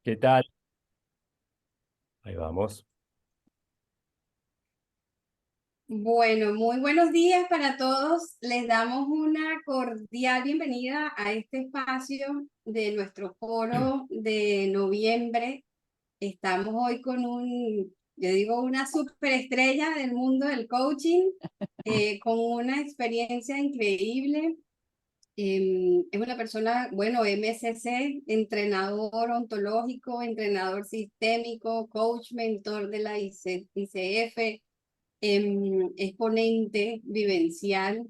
¿Qué tal? Ahí vamos. Bueno, muy buenos días para todos. Les damos una cordial bienvenida a este espacio de nuestro foro de noviembre. Estamos hoy con yo digo, una superestrella del mundo del coaching, con una experiencia increíble. Es una persona, bueno, MSC, entrenador ontológico, entrenador sistémico, coach, mentor de la ICF, es ponente vivencial,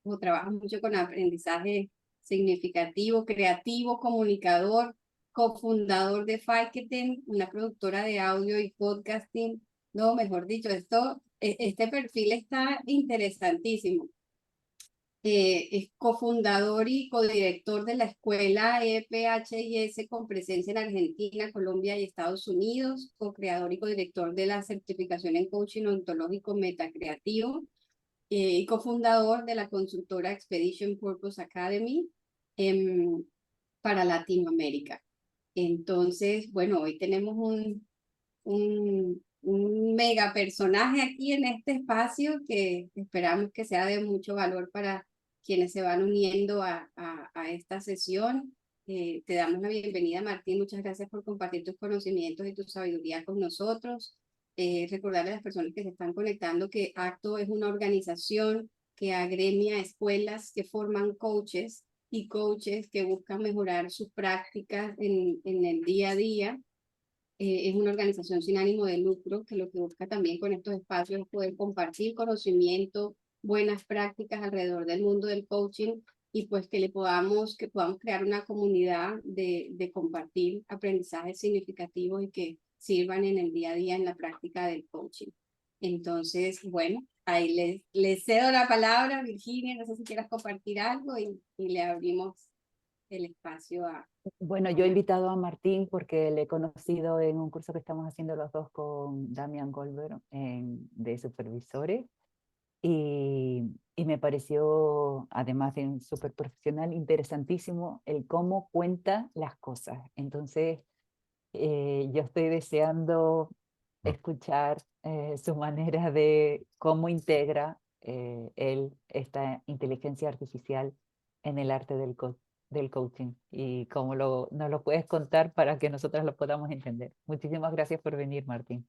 o trabaja mucho con aprendizaje significativo, creativo, comunicador, cofundador de Faketen, una productora de audio y podcasting. No, mejor dicho, este perfil está interesantísimo. Es cofundador y codirector de la escuela EPHIS con presencia en Argentina, Colombia y Estados Unidos, co-creador y codirector de la certificación en coaching ontológico metacreativo, y cofundador de la consultora Expedition Purpose Academy em, para Latinoamérica. Entonces, bueno, hoy tenemos un mega personaje aquí en este espacio que esperamos que sea de mucho valor para quienes se van uniendo a esta sesión. Te damos la bienvenida, Martín. Muchas gracias por compartir tus conocimientos y tu sabiduría con nosotros. Recordarle a las personas que se están conectando que ACTO es una organización que agremia escuelas que forman coaches y coaches que buscan mejorar sus prácticas en el día a día. Es una organización sin ánimo de lucro que lo que busca también con estos espacios es poder compartir conocimiento, buenas prácticas alrededor del mundo del coaching y pues que podamos crear una comunidad de compartir aprendizajes significativos y que sirvan en el día a día en la práctica del coaching. Entonces, bueno, ahí les cedo la palabra, Virginia, no sé si quieras compartir algo y le abrimos el espacio Bueno, a yo he Marta. invitado a Martín porque le he conocido en un curso que estamos haciendo los dos con Damian Goldberg de supervisores y me pareció, además de un súper profesional, interesantísimo el cómo cuenta las cosas. Entonces, yo estoy deseando escuchar su manera de cómo integra él esta inteligencia artificial en el arte del coaching y cómo nos lo puedes contar para que nosotros lo podamos entender. Muchísimas gracias por venir, Martín.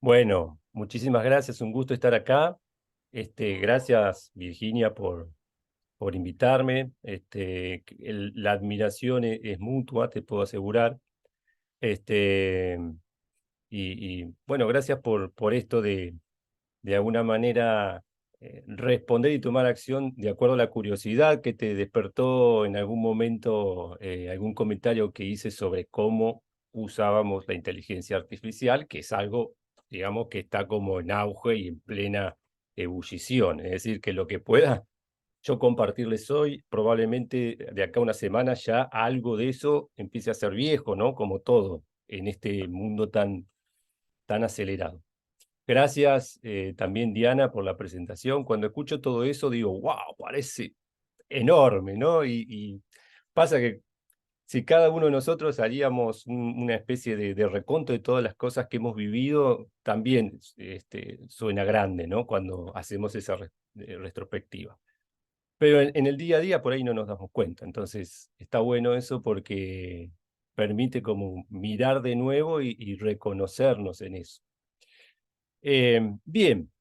Bueno, muchísimas gracias, un gusto estar acá. Gracias, Virginia, por invitarme. La admiración es mutua, te puedo asegurar. Este, bueno, gracias por esto de alguna manera, responder y tomar acción de acuerdo a la curiosidad que te despertó en algún momento, algún comentario que hice sobre cómo usábamos la inteligencia artificial, que es algo, digamos, que está como en auge y en plena ebullición. Es decir, que lo que pueda yo compartirles hoy, probablemente de acá a una semana ya algo de eso empiece a ser viejo, ¿no? Como todo en este mundo tan acelerado. Gracias, también, Diana, por la presentación. Cuando escucho todo eso digo, wow, parece enorme, ¿no? Y pasa que si cada uno de nosotros haríamos una especie de reconto de todas las cosas que hemos vivido, también suena grande, ¿no? Cuando hacemos esa retrospectiva. Pero en el día a día por ahí no nos damos cuenta. Entonces está bueno eso porque permite como mirar de nuevo y reconocernos en eso. Bien,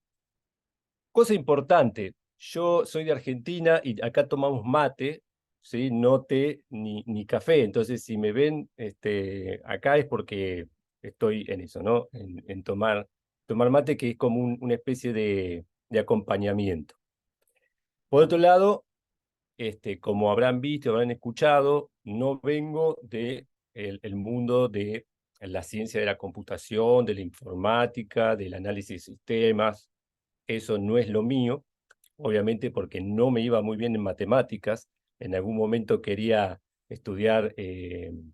cosa importante. Yo soy de Argentina y acá tomamos mate, ¿sí? No té ni café. Entonces, si me ven acá es porque estoy en eso, ¿no? En tomar mate, que es como una especie de acompañamiento. Por otro lado, como habrán visto, habrán escuchado, no vengo de el mundo de la ciencia de la computación, de la informática, del análisis de sistemas. Eso no es lo mío, obviamente porque no me iba muy bien en matemáticas. En algún momento quería estudiar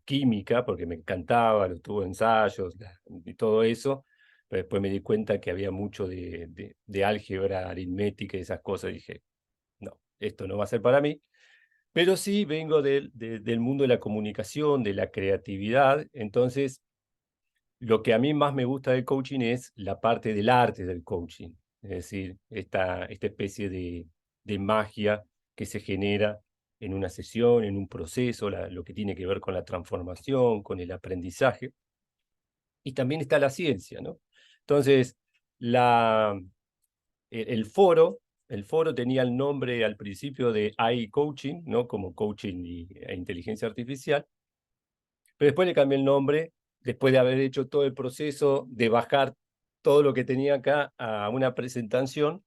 química porque me encantaba, los tuve ensayos y todo eso, pero después me di cuenta que había mucho de álgebra, aritmética y esas cosas y dije, no, esto no va a ser para mí. Pero sí vengo del mundo de la comunicación, de la creatividad. Entonces, lo que a mí más me gusta del coaching es la parte del arte del coaching. Es decir, esta especie de magia que se genera en una sesión, en un proceso, lo que tiene que ver con la transformación, con el aprendizaje. Y también está la ciencia, ¿no? Entonces, el foro, el foro tenía el nombre al principio de iCoaching, ¿no? Como coaching e inteligencia artificial, pero después le cambié el nombre, después de haber hecho todo el proceso de bajar todo lo que tenía acá a una presentación,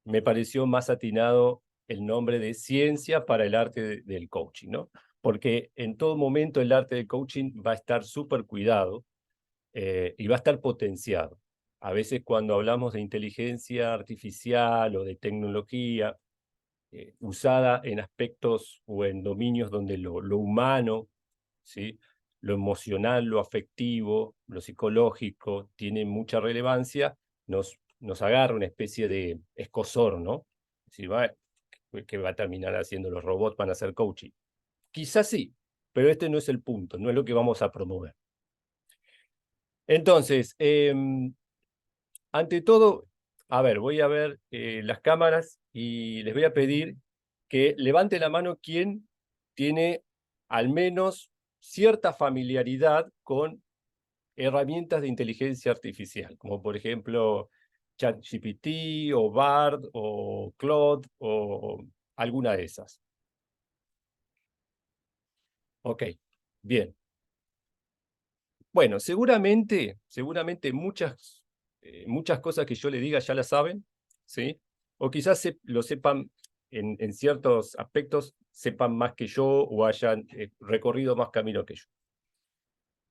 me pareció más atinado el nombre de Ciencia para el Arte del Coaching, ¿no? Porque en todo momento el arte del coaching va a estar súper cuidado y va a estar potenciado. A veces cuando hablamos de inteligencia artificial o de tecnología usada en aspectos o en dominios donde lo humano, ¿sí? Lo emocional, lo afectivo, lo psicológico tiene mucha relevancia, nos agarra una especie de escozor, ¿no? Si va, ¿qué va a terminar haciendo los robots? Van a hacer coaching. Quizás sí, pero este no es el punto, no es lo que vamos a promover. Entonces, ante todo, a ver, voy a ver las cámaras y les voy a pedir que levante la mano quien tiene al menos cierta familiaridad con herramientas de inteligencia artificial, como por ejemplo ChatGPT o Bard o Claude o alguna de esas. Ok, bien. Bueno, seguramente muchas cosas que yo le diga ya las saben, ¿sí? O quizás lo sepan en ciertos aspectos, sepan más que yo o hayan recorrido más camino que yo.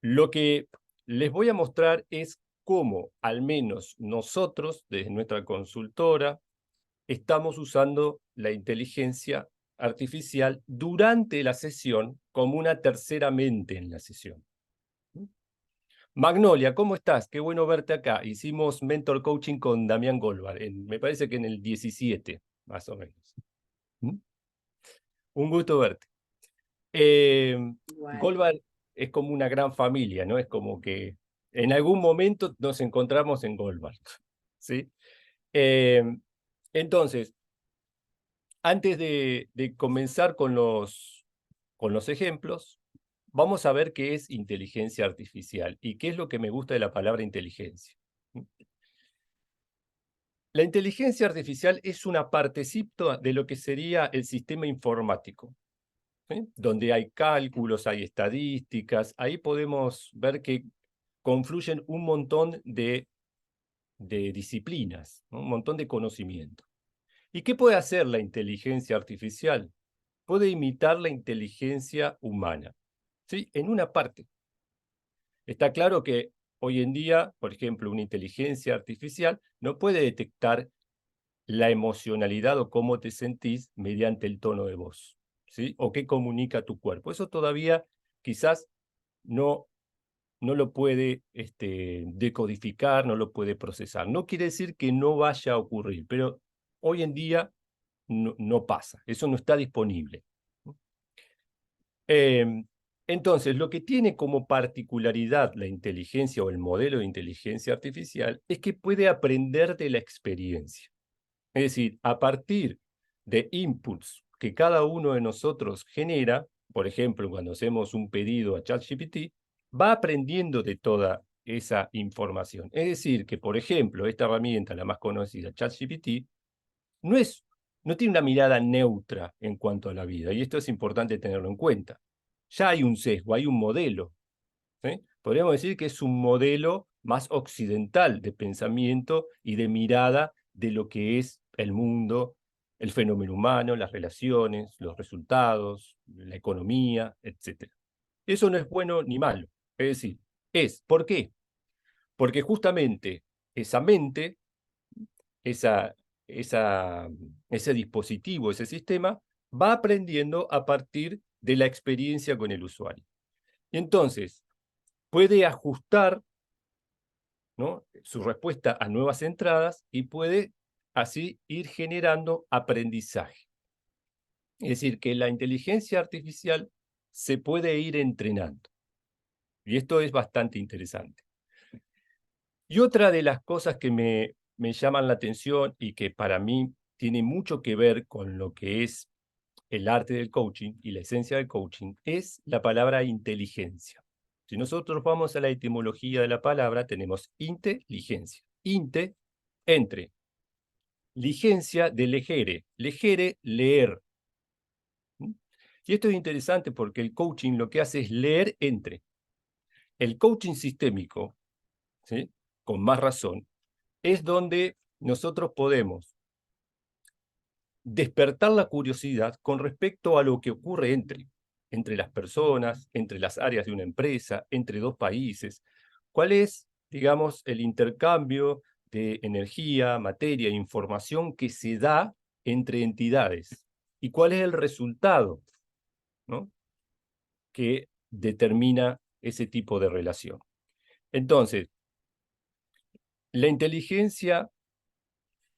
Lo que les voy a mostrar es cómo, al menos nosotros, desde nuestra consultora, estamos usando la inteligencia artificial durante la sesión como una tercera mente en la sesión. Magnolia, ¿cómo estás? Qué bueno verte acá. Hicimos mentor coaching con Damián Golbar, me parece que en el 17, más o menos. Un gusto verte. Golbar es como una gran familia, ¿no? Es como que en algún momento nos encontramos en Golbar, ¿sí? Entonces, antes de comenzar con los ejemplos, vamos a ver qué es inteligencia artificial y qué es lo que me gusta de la palabra inteligencia. La inteligencia artificial es una partecita de lo que sería el sistema informático, ¿sí? Donde hay cálculos, hay estadísticas, ahí podemos ver que confluyen un montón de disciplinas, ¿no? Un montón de conocimiento. ¿Y qué puede hacer la inteligencia artificial? Puede imitar la inteligencia humana, ¿sí? En una parte. Está claro que hoy en día, por ejemplo, una inteligencia artificial no puede detectar la emocionalidad o cómo te sentís mediante el tono de voz, ¿sí? O qué comunica tu cuerpo. Eso todavía quizás no, no lo puede decodificar, no lo puede procesar. No quiere decir que no vaya a ocurrir, pero hoy en día no pasa, eso no está disponible. Entonces, lo que tiene como particularidad la inteligencia o el modelo de inteligencia artificial es que puede aprender de la experiencia. Es decir, a partir de inputs que cada uno de nosotros genera, por ejemplo, cuando hacemos un pedido a ChatGPT, va aprendiendo de toda esa información. Es decir, que, por ejemplo, esta herramienta, la más conocida, ChatGPT, no no tiene una mirada neutra en cuanto a la vida, y esto es importante tenerlo en cuenta. Ya hay un sesgo, hay un modelo, ¿sí? Podríamos decir que es un modelo más occidental de pensamiento y de mirada de lo que es el mundo, el fenómeno humano, las relaciones, los resultados, la economía, etc. Eso no es bueno ni malo. Es decir, ¿por qué? Porque justamente esa mente, esa, ese dispositivo, ese sistema, va aprendiendo a partir de la experiencia con el usuario. Y entonces, puede ajustar, ¿no?, su respuesta a nuevas entradas y puede así ir generando aprendizaje. Es decir, que la inteligencia artificial se puede ir entrenando. Y esto es bastante interesante. Y otra de las cosas que me llaman la atención y que para mí tiene mucho que ver con lo que es el arte del coaching y la esencia del coaching es la palabra inteligencia. Si nosotros vamos a la etimología de la palabra, tenemos inteligencia. Inte, entre. Ligencia de legere. Legere, leer. Y esto es interesante porque el coaching lo que hace es leer entre. El coaching sistémico, ¿sí?, con más razón, es donde nosotros podemos despertar la curiosidad con respecto a lo que ocurre entre las personas, entre las áreas de una empresa, entre dos países. ¿Cuál es, digamos, el intercambio de energía, materia e información que se da entre entidades? ¿Y cuál es el resultado, ¿no?, que determina ese tipo de relación? Entonces, la inteligencia,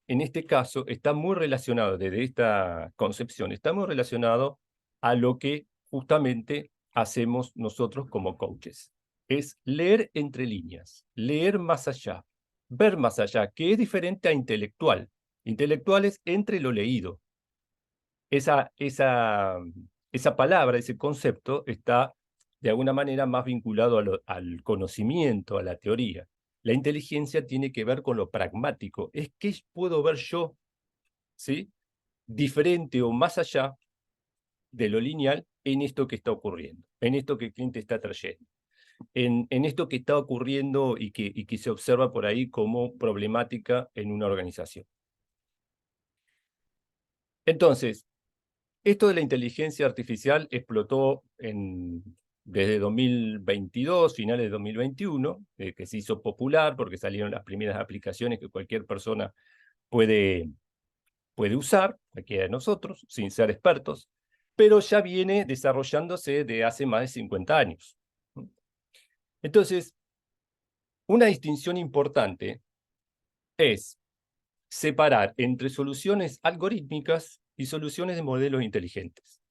en este caso, está muy relacionado, desde esta concepción, está muy relacionado a lo que justamente hacemos nosotros como coaches. Es leer entre líneas, leer más allá, ver más allá, que es diferente a intelectual. Intelectual es entre lo leído. Esa palabra, ese concepto, está de alguna manera más vinculado al conocimiento, a la teoría. La inteligencia tiene que ver con lo pragmático. Es qué puedo ver yo, ¿sí?, diferente o más allá de lo lineal en esto que está ocurriendo, en esto que el cliente está trayendo, en esto que está ocurriendo y que se observa por ahí como problemática en una organización. Entonces, esto de la inteligencia artificial explotó desde 2022, finales de 2021, que se hizo popular porque salieron las primeras aplicaciones que cualquier persona puede usar, cualquiera de nosotros, sin ser expertos, pero ya viene desarrollándose de hace más de 50 años. Entonces, una distinción importante es separar entre soluciones algorítmicas y soluciones de modelos inteligentes.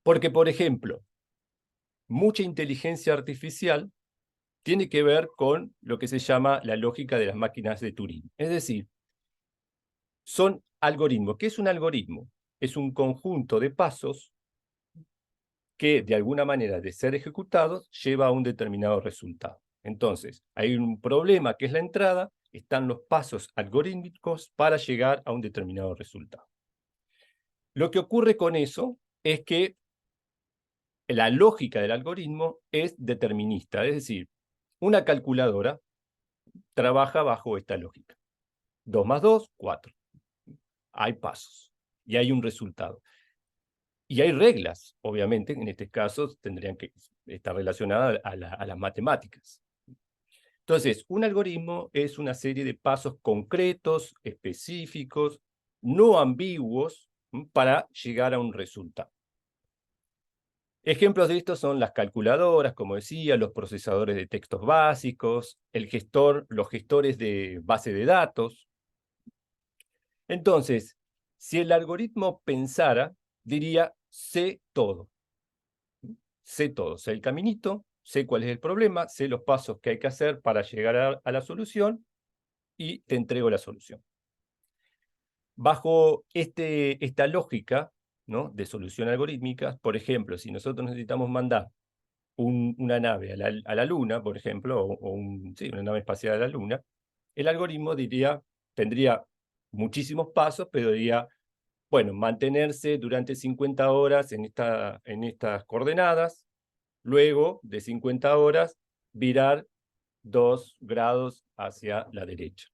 Porque, por ejemplo, mucha inteligencia artificial tiene que ver con lo que se llama la lógica de las máquinas de Turing. Es decir, son algoritmos. ¿Qué es un algoritmo? Es un conjunto de pasos que, de alguna manera, de ser ejecutados, lleva a un determinado resultado. Entonces, hay un problema que es la entrada, están los pasos algorítmicos para llegar a un determinado resultado. Lo que ocurre con eso es que la lógica del algoritmo es determinista, es decir, una calculadora trabaja bajo esta lógica. 2 más 2, 4. Hay pasos y hay un resultado. Y hay reglas, obviamente, en este caso tendrían que estar relacionadas a las matemáticas. Entonces, un algoritmo es una serie de pasos concretos, específicos, no ambiguos, para llegar a un resultado. Ejemplos de esto son las calculadoras, como decía, los procesadores de textos básicos, los gestores de base de datos. Entonces, si el algoritmo pensara, diría, sé todo. Sé todo, sé el caminito, sé cuál es el problema, sé los pasos que hay que hacer para llegar a la solución y te entrego la solución. Bajo esta lógica, ¿no?, de solución algorítmica, por ejemplo, si nosotros necesitamos mandar una nave a la Luna, por ejemplo, sí, una nave espacial a la Luna, el algoritmo tendría muchísimos pasos, pero diría, bueno, mantenerse durante 50 horas en estas coordenadas, luego de 50 horas, virar 2 grados hacia la derecha.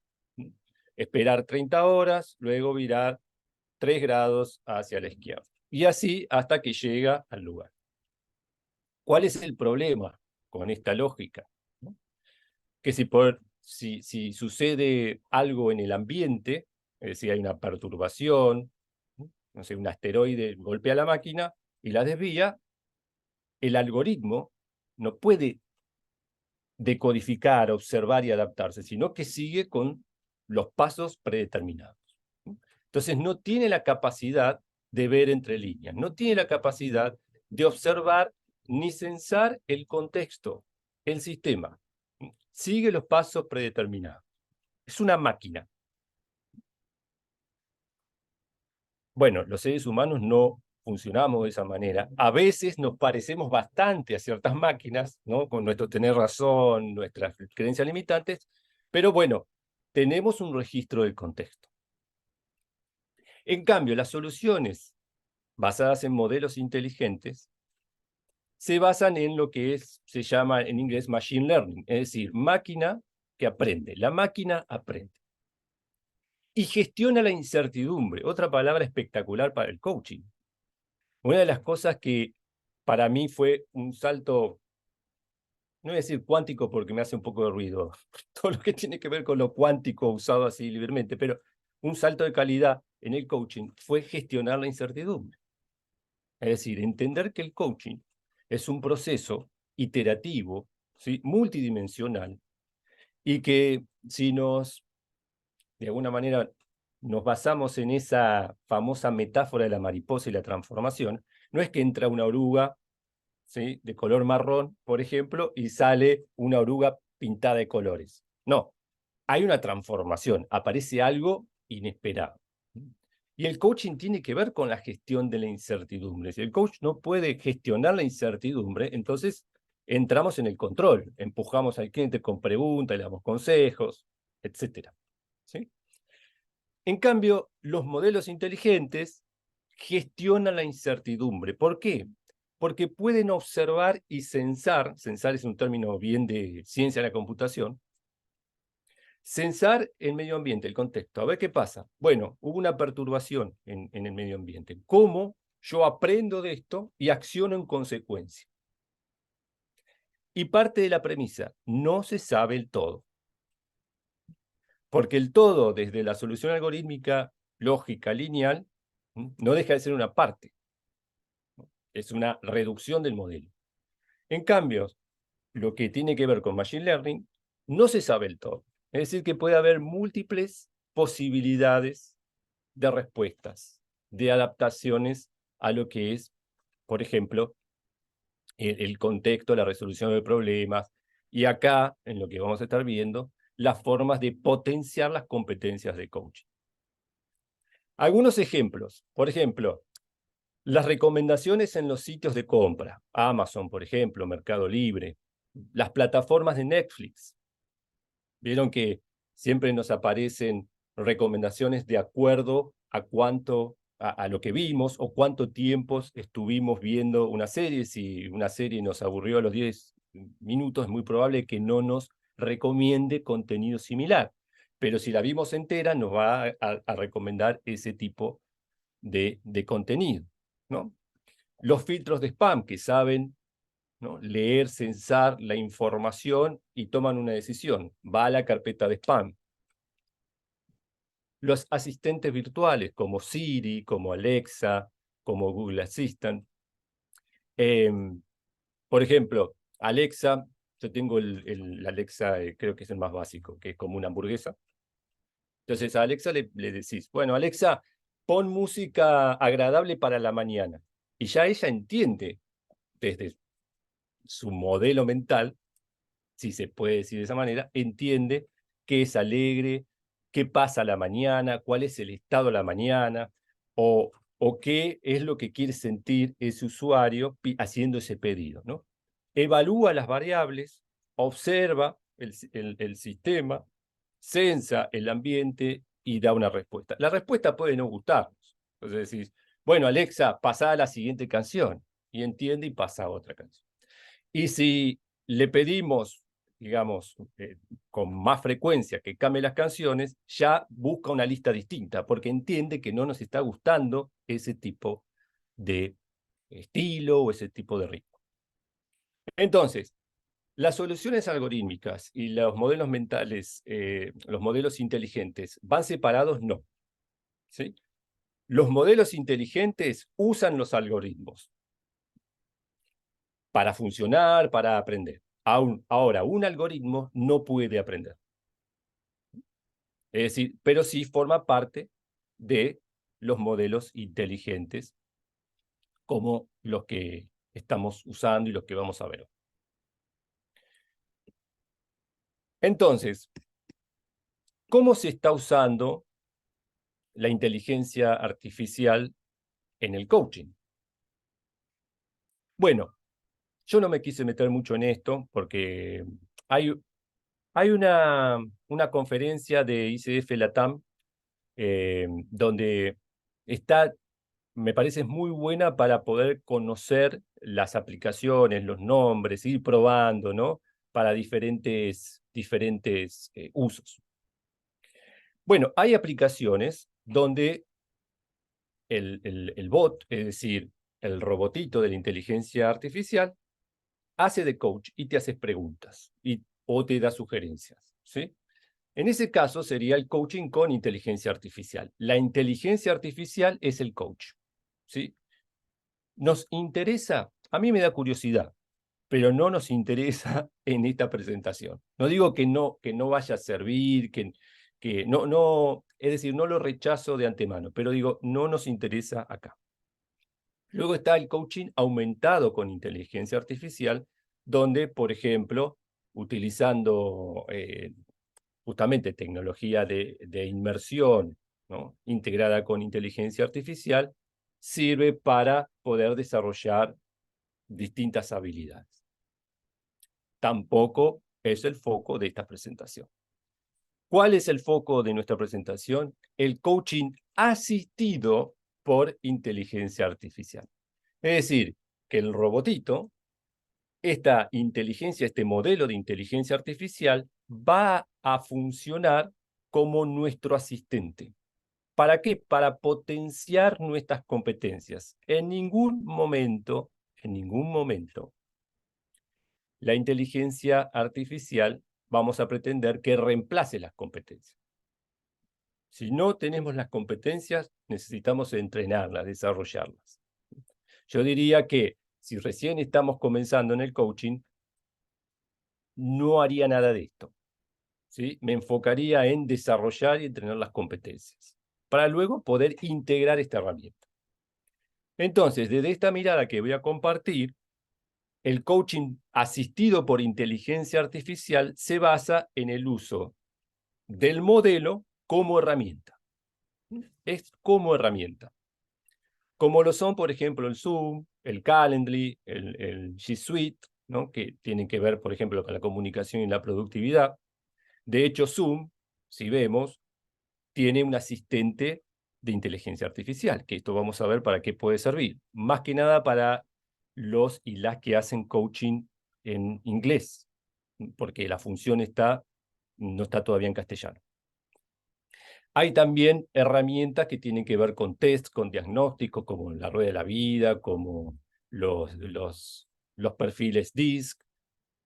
Esperar 30 horas, luego virar 3 grados hacia la izquierda. Y así hasta que llega al lugar. ¿Cuál es el problema con esta lógica? ¿No? Que si sucede algo en el ambiente, es decir, hay una perturbación, no sé, un asteroide golpea la máquina y la desvía, el algoritmo no puede decodificar, observar y adaptarse, sino que sigue con los pasos predeterminados. Entonces no tiene la capacidad de ver entre líneas, no tiene la capacidad de observar ni censar el contexto, el sistema. Sigue los pasos predeterminados. Es una máquina. Bueno, los seres humanos no funcionamos de esa manera. A veces nos parecemos bastante a ciertas máquinas, ¿no? Con nuestro tener razón, nuestras creencias limitantes, pero bueno, tenemos un registro del contexto. En cambio, las soluciones basadas en modelos inteligentes se basan en lo que se llama en inglés machine learning, es decir, máquina que aprende. La máquina aprende. Y gestiona la incertidumbre, otra palabra espectacular para el coaching. Una de las cosas que para mí fue un salto, no voy a decir cuántico porque me hace un poco de ruido, todo lo que tiene que ver con lo cuántico usado así libremente, pero un salto de calidad en el coaching fue gestionar la incertidumbre. Es decir, entender que el coaching es un proceso iterativo, ¿sí? Multidimensional, y que si de alguna manera, nos basamos en esa famosa metáfora de la mariposa y la transformación, no es que entra una oruga, ¿sí? De color marrón, por ejemplo, y sale una oruga pintada de colores. No, hay una transformación, aparece algo inesperado. Y el coaching tiene que ver con la gestión de la incertidumbre. Si el coach no puede gestionar la incertidumbre, entonces entramos en el control, empujamos al cliente con preguntas, le damos consejos, etc. ¿Sí? En cambio, los modelos inteligentes gestionan la incertidumbre. ¿Por qué? Porque pueden observar y censar es un término bien de ciencia de la computación, censar el medio ambiente, el contexto. A ver qué pasa. Bueno, hubo una perturbación en el medio ambiente. ¿Cómo yo aprendo de esto y acciono en consecuencia? Y parte de la premisa, no se sabe el todo. Porque el todo, desde la solución algorítmica, lógica, lineal, no deja de ser una parte. Es una reducción del modelo. En cambio, lo que tiene que ver con Machine Learning, no se sabe el todo. Es decir, que puede haber múltiples posibilidades de respuestas, de adaptaciones a lo que es, por ejemplo, el contexto, la resolución de problemas, y acá, en lo que vamos a estar viendo, las formas de potenciar las competencias de coaching. Algunos ejemplos, por ejemplo, las recomendaciones en los sitios de compra, Amazon, por ejemplo, Mercado Libre, las plataformas de Netflix. Vieron que siempre nos aparecen recomendaciones de acuerdo a lo que vimos o cuánto tiempo estuvimos viendo una serie. Si una serie nos aburrió a los 10 minutos, es muy probable que no nos recomiende contenido similar. Pero si la vimos entera, nos va a recomendar ese tipo de contenido, ¿no? Los filtros de spam que saben, ¿no?, leer, censar la información y toman una decisión. Va a la carpeta de spam. Los asistentes virtuales como Siri, como Alexa, como Google Assistant. Por ejemplo, Alexa, yo tengo el Alexa, creo que es el más básico, que es como una hamburguesa. Entonces a Alexa le decís, bueno, Alexa, pon música agradable para la mañana. Y ya ella entiende desde su modelo mental, si se puede decir de esa manera, entiende qué es alegre, qué pasa a la mañana, cuál es el estado a la mañana, o qué es lo que quiere sentir ese usuario haciendo ese pedido, ¿no? Evalúa las variables, observa el sistema, censa el ambiente y da una respuesta. La respuesta puede no gustarnos. Entonces decís, bueno, Alexa, pasa a la siguiente canción, y entiende y pasa a otra canción. Y si le pedimos, digamos, con más frecuencia que cambie las canciones, ya busca una lista distinta, porque entiende que no nos está gustando ese tipo de estilo o ese tipo de ritmo. Entonces, las soluciones algorítmicas y los modelos mentales, los modelos inteligentes, ¿van separados? No. ¿Sí? Los modelos inteligentes usan los algoritmos para funcionar, para aprender. Ahora, un algoritmo no puede aprender. Es decir, pero sí forma parte de los modelos inteligentes como los que estamos usando y los que vamos a ver hoy. Entonces, ¿cómo se está usando la inteligencia artificial en el coaching? Bueno, yo no me quise meter mucho en esto porque hay una conferencia de ICF Latam donde está, me parece muy buena para poder conocer las aplicaciones, los nombres, ir probando, ¿no? Para diferentes usos. Bueno, hay aplicaciones donde el bot, es decir, el robotito de la inteligencia artificial, hace de coach y te hace preguntas o te da sugerencias, ¿sí? En ese caso sería el coaching con inteligencia artificial. La inteligencia artificial es el coach, ¿sí? Nos interesa, a mí me da curiosidad, pero no nos interesa en esta presentación. No digo que no vaya a servir, que no, es decir, no lo rechazo de antemano, pero digo, no nos interesa acá. Luego está el coaching aumentado con inteligencia artificial, donde, por ejemplo, utilizando justamente tecnología de inmersión, ¿no? Integrada con inteligencia artificial, sirve para poder desarrollar distintas habilidades. Tampoco es el foco de esta presentación. ¿Cuál es el foco de nuestra presentación? El coaching asistido por inteligencia artificial. Es decir, que el robotito, esta inteligencia, este modelo de inteligencia artificial, va a funcionar como nuestro asistente. ¿Para qué? Para potenciar nuestras competencias. En ningún momento, la inteligencia artificial vamos a pretender que reemplace las competencias. Si no tenemos las competencias, necesitamos entrenarlas, desarrollarlas. Yo diría que si recién estamos comenzando en el coaching, no haría nada de esto, ¿sí? Me enfocaría en desarrollar y entrenar las competencias, para luego poder integrar esta herramienta. Entonces, desde esta mirada que voy a compartir, el coaching asistido por inteligencia artificial se basa en el uso del modelo como herramienta. Es como herramienta. Como lo son, por ejemplo, el Zoom, el Calendly, el G Suite, ¿no? Que tienen que ver, por ejemplo, con la comunicación y la productividad. De hecho, Zoom, si vemos, tiene un asistente de inteligencia artificial, que esto vamos a ver para qué puede servir. Más que nada para los y las que hacen coaching en inglés, porque la función no está todavía en castellano. Hay también herramientas que tienen que ver con test, con diagnósticos, como la rueda de la vida, como los perfiles DISC,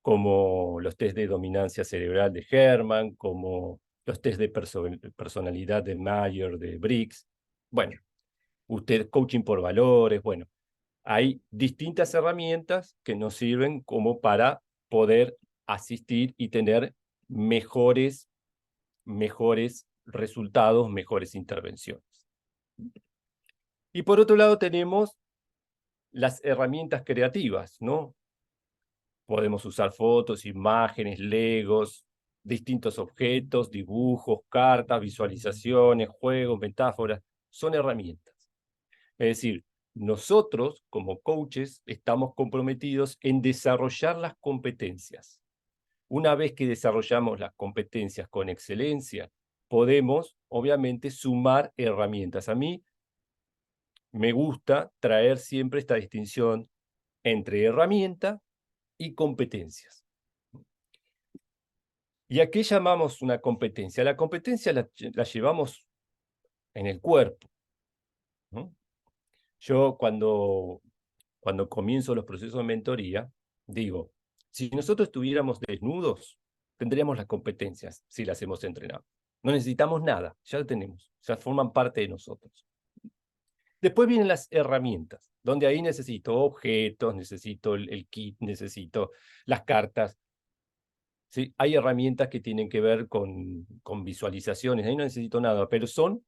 como los test de dominancia cerebral de Herman, como los test de personalidad de Mayer, de Briggs. Bueno, coaching por valores, bueno, hay distintas herramientas que nos sirven como para poder asistir y tener mejores resultados, mejores intervenciones. Y por otro lado tenemos las herramientas creativas, ¿no? Podemos usar fotos, imágenes, legos, distintos objetos, dibujos, cartas, visualizaciones, juegos, metáforas. Son herramientas. Es decir, nosotros como coaches estamos comprometidos en desarrollar las competencias. Una vez que desarrollamos las competencias con excelencia, podemos, obviamente, sumar herramientas. A mí me gusta traer siempre esta distinción entre herramienta y competencias. ¿Y a qué llamamos una competencia? La competencia la llevamos en el cuerpo, ¿no? Yo cuando comienzo los procesos de mentoría, digo, si nosotros estuviéramos desnudos, tendríamos las competencias si las hemos entrenado. No necesitamos nada, ya lo tenemos, ya forman parte de nosotros. Después vienen las herramientas, donde ahí necesito objetos, necesito el kit, necesito las cartas. ¿Sí? Hay herramientas que tienen que ver con visualizaciones, ahí no necesito nada, pero son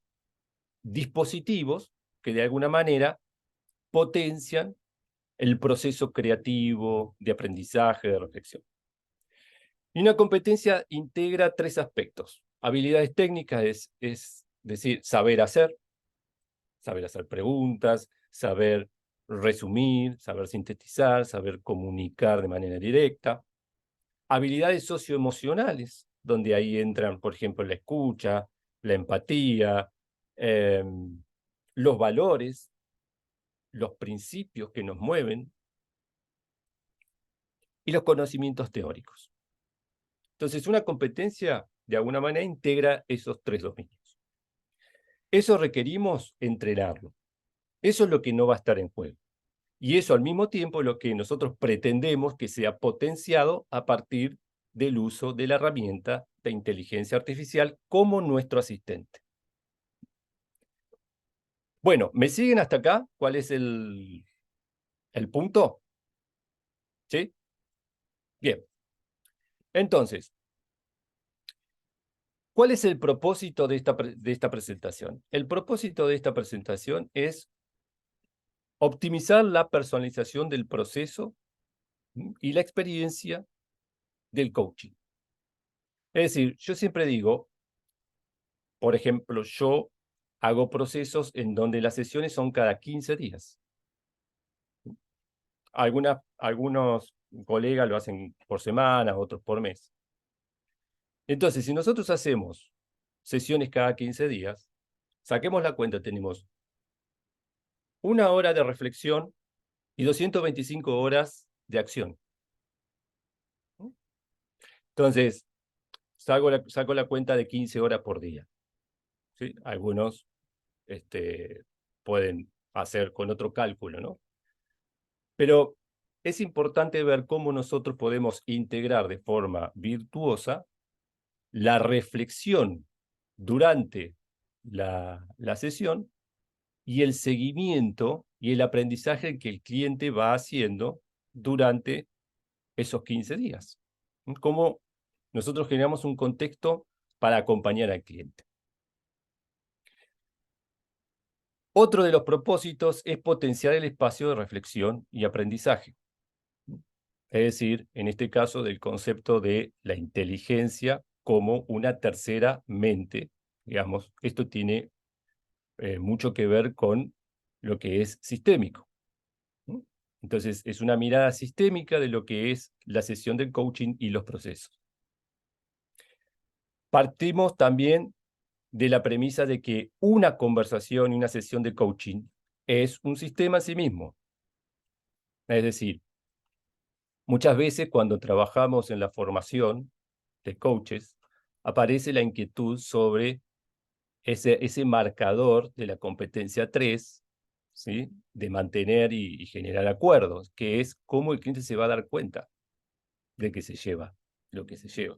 dispositivos que de alguna manera potencian el proceso creativo de aprendizaje, de reflexión. Y una competencia integra 3 aspectos. Habilidades técnicas es decir, saber hacer preguntas, saber resumir, saber sintetizar, saber comunicar de manera directa. Habilidades socioemocionales, donde ahí entran, por ejemplo, la escucha, la empatía, los valores, los principios que nos mueven y los conocimientos teóricos. Entonces, una competencia, de alguna manera, integra esos 3 dominios. Eso requerimos entrenarlo. Eso es lo que no va a estar en juego. Y eso, al mismo tiempo, es lo que nosotros pretendemos que sea potenciado a partir del uso de la herramienta de inteligencia artificial como nuestro asistente. Bueno, ¿me siguen hasta acá? ¿Cuál es el punto? ¿Sí? Bien. Entonces, ¿cuál es el propósito de esta presentación? El propósito de esta presentación es optimizar la personalización del proceso y la experiencia del coaching. Es decir, yo siempre digo, por ejemplo, yo hago procesos en donde las sesiones son cada 15 días. Algunos colegas lo hacen por semana, otros por mes. Entonces, si nosotros hacemos sesiones cada 15 días, saquemos la cuenta, tenemos 1 hora de reflexión y 225 horas de acción. Entonces, saco la cuenta de 15 horas por día. ¿Sí? Algunos pueden hacer con otro cálculo, ¿no? Pero es importante ver cómo nosotros podemos integrar de forma virtuosa la reflexión durante la sesión y el seguimiento y el aprendizaje que el cliente va haciendo durante esos 15 días. Cómo nosotros generamos un contexto para acompañar al cliente. Otro de los propósitos es potenciar el espacio de reflexión y aprendizaje. Es decir, en este caso, del concepto de la inteligencia como una tercera mente. Digamos, esto tiene mucho que ver con lo que es sistémico. Entonces, es una mirada sistémica de lo que es la sesión del coaching y los procesos. Partimos también de la premisa de que una conversación y una sesión de coaching es un sistema en sí mismo. Es decir, muchas veces cuando trabajamos en la formación de coaches, aparece la inquietud sobre ese marcador de la competencia 3, ¿sí? De mantener y generar acuerdos, que es cómo el cliente se va a dar cuenta de que se lleva lo que se lleva.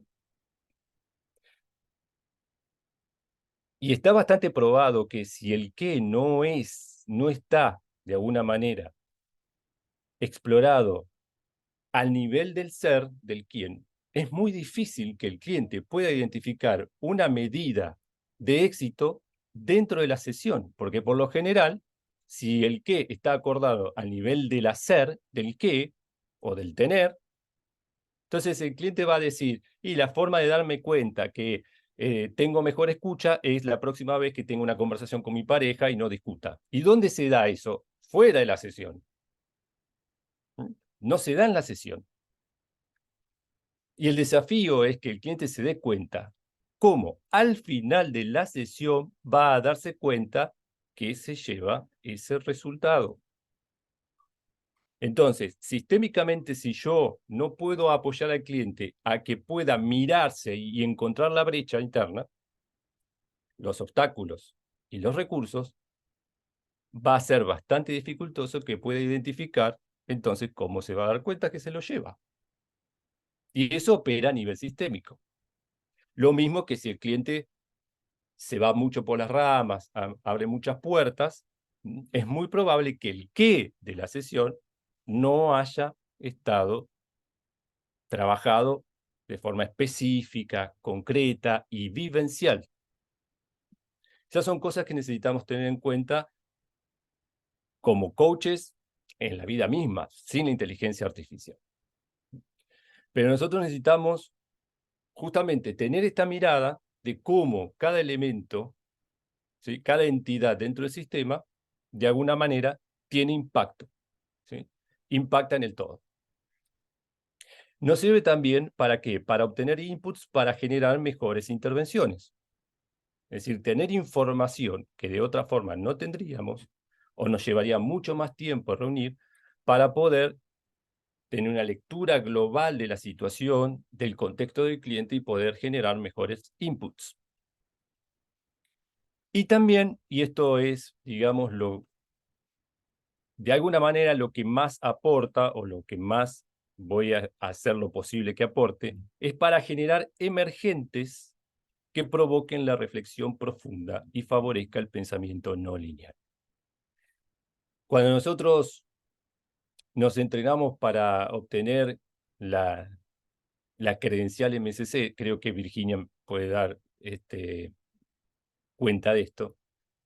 Y está bastante probado que si el qué no está de alguna manera explorado al nivel del ser del quién, es muy difícil que el cliente pueda identificar una medida de éxito dentro de la sesión, porque por lo general, si el qué está acordado al nivel del hacer, del qué o del tener, entonces el cliente va a decir, y la forma de darme cuenta que tengo mejor escucha es la próxima vez que tengo una conversación con mi pareja y no discuta. ¿Y dónde se da eso? Fuera de la sesión. No se da en la sesión. Y el desafío es que el cliente se dé cuenta cómo al final de la sesión va a darse cuenta que se lleva ese resultado. Entonces, sistémicamente, si yo no puedo apoyar al cliente a que pueda mirarse y encontrar la brecha interna, los obstáculos y los recursos, va a ser bastante dificultoso que pueda identificar entonces cómo se va a dar cuenta que se lo lleva. Y eso opera a nivel sistémico. Lo mismo que si el cliente se va mucho por las ramas, abre muchas puertas, es muy probable que el qué de la sesión no haya estado trabajado de forma específica, concreta y vivencial. Ya son cosas que necesitamos tener en cuenta como coaches en la vida misma, sin la inteligencia artificial. Pero nosotros necesitamos justamente tener esta mirada de cómo cada elemento, ¿sí?, cada entidad dentro del sistema, de alguna manera, tiene impacto, ¿sí? Impacta en el todo. Nos sirve también ¿para qué? Para obtener inputs para generar mejores intervenciones. Es decir, tener información que de otra forma no tendríamos o nos llevaría mucho más tiempo reunir para poder tener una lectura global de la situación, del contexto del cliente y poder generar mejores inputs. Y también, y esto es, digamos, de alguna manera lo que más aporta o lo que más voy a hacer lo posible que aporte, es para generar emergentes que provoquen la reflexión profunda y favorezca el pensamiento no lineal. Cuando nosotros nos entrenamos para obtener la credencial MSC, creo que Virginia puede dar cuenta de esto.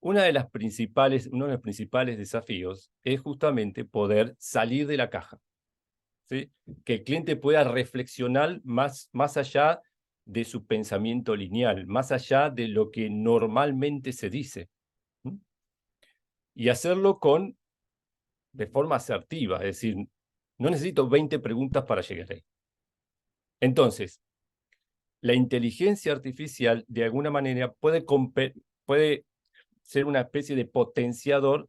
Uno de los principales desafíos es justamente poder salir de la caja, ¿sí? Que el cliente pueda reflexionar más allá de su pensamiento lineal, más allá de lo que normalmente se dice, ¿sí? Y hacerlo de forma asertiva, es decir, no necesito 20 preguntas para llegar ahí. Entonces, la inteligencia artificial, de alguna manera, puede ser una especie de potenciador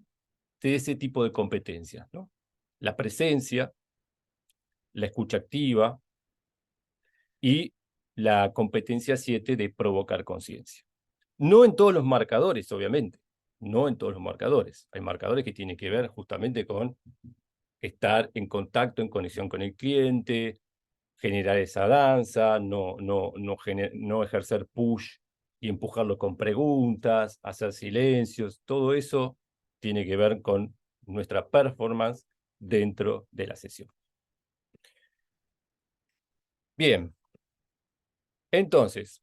de ese tipo de competencias, ¿no? La presencia, la escucha activa y la competencia 7 de provocar conciencia. No en todos los marcadores, obviamente, no en todos los marcadores. Hay marcadores que tienen que ver justamente con estar en contacto, en conexión con el cliente, generar esa danza, no ejercer push y empujarlo con preguntas, hacer silencios, todo eso tiene que ver con nuestra performance dentro de la sesión. Bien, entonces,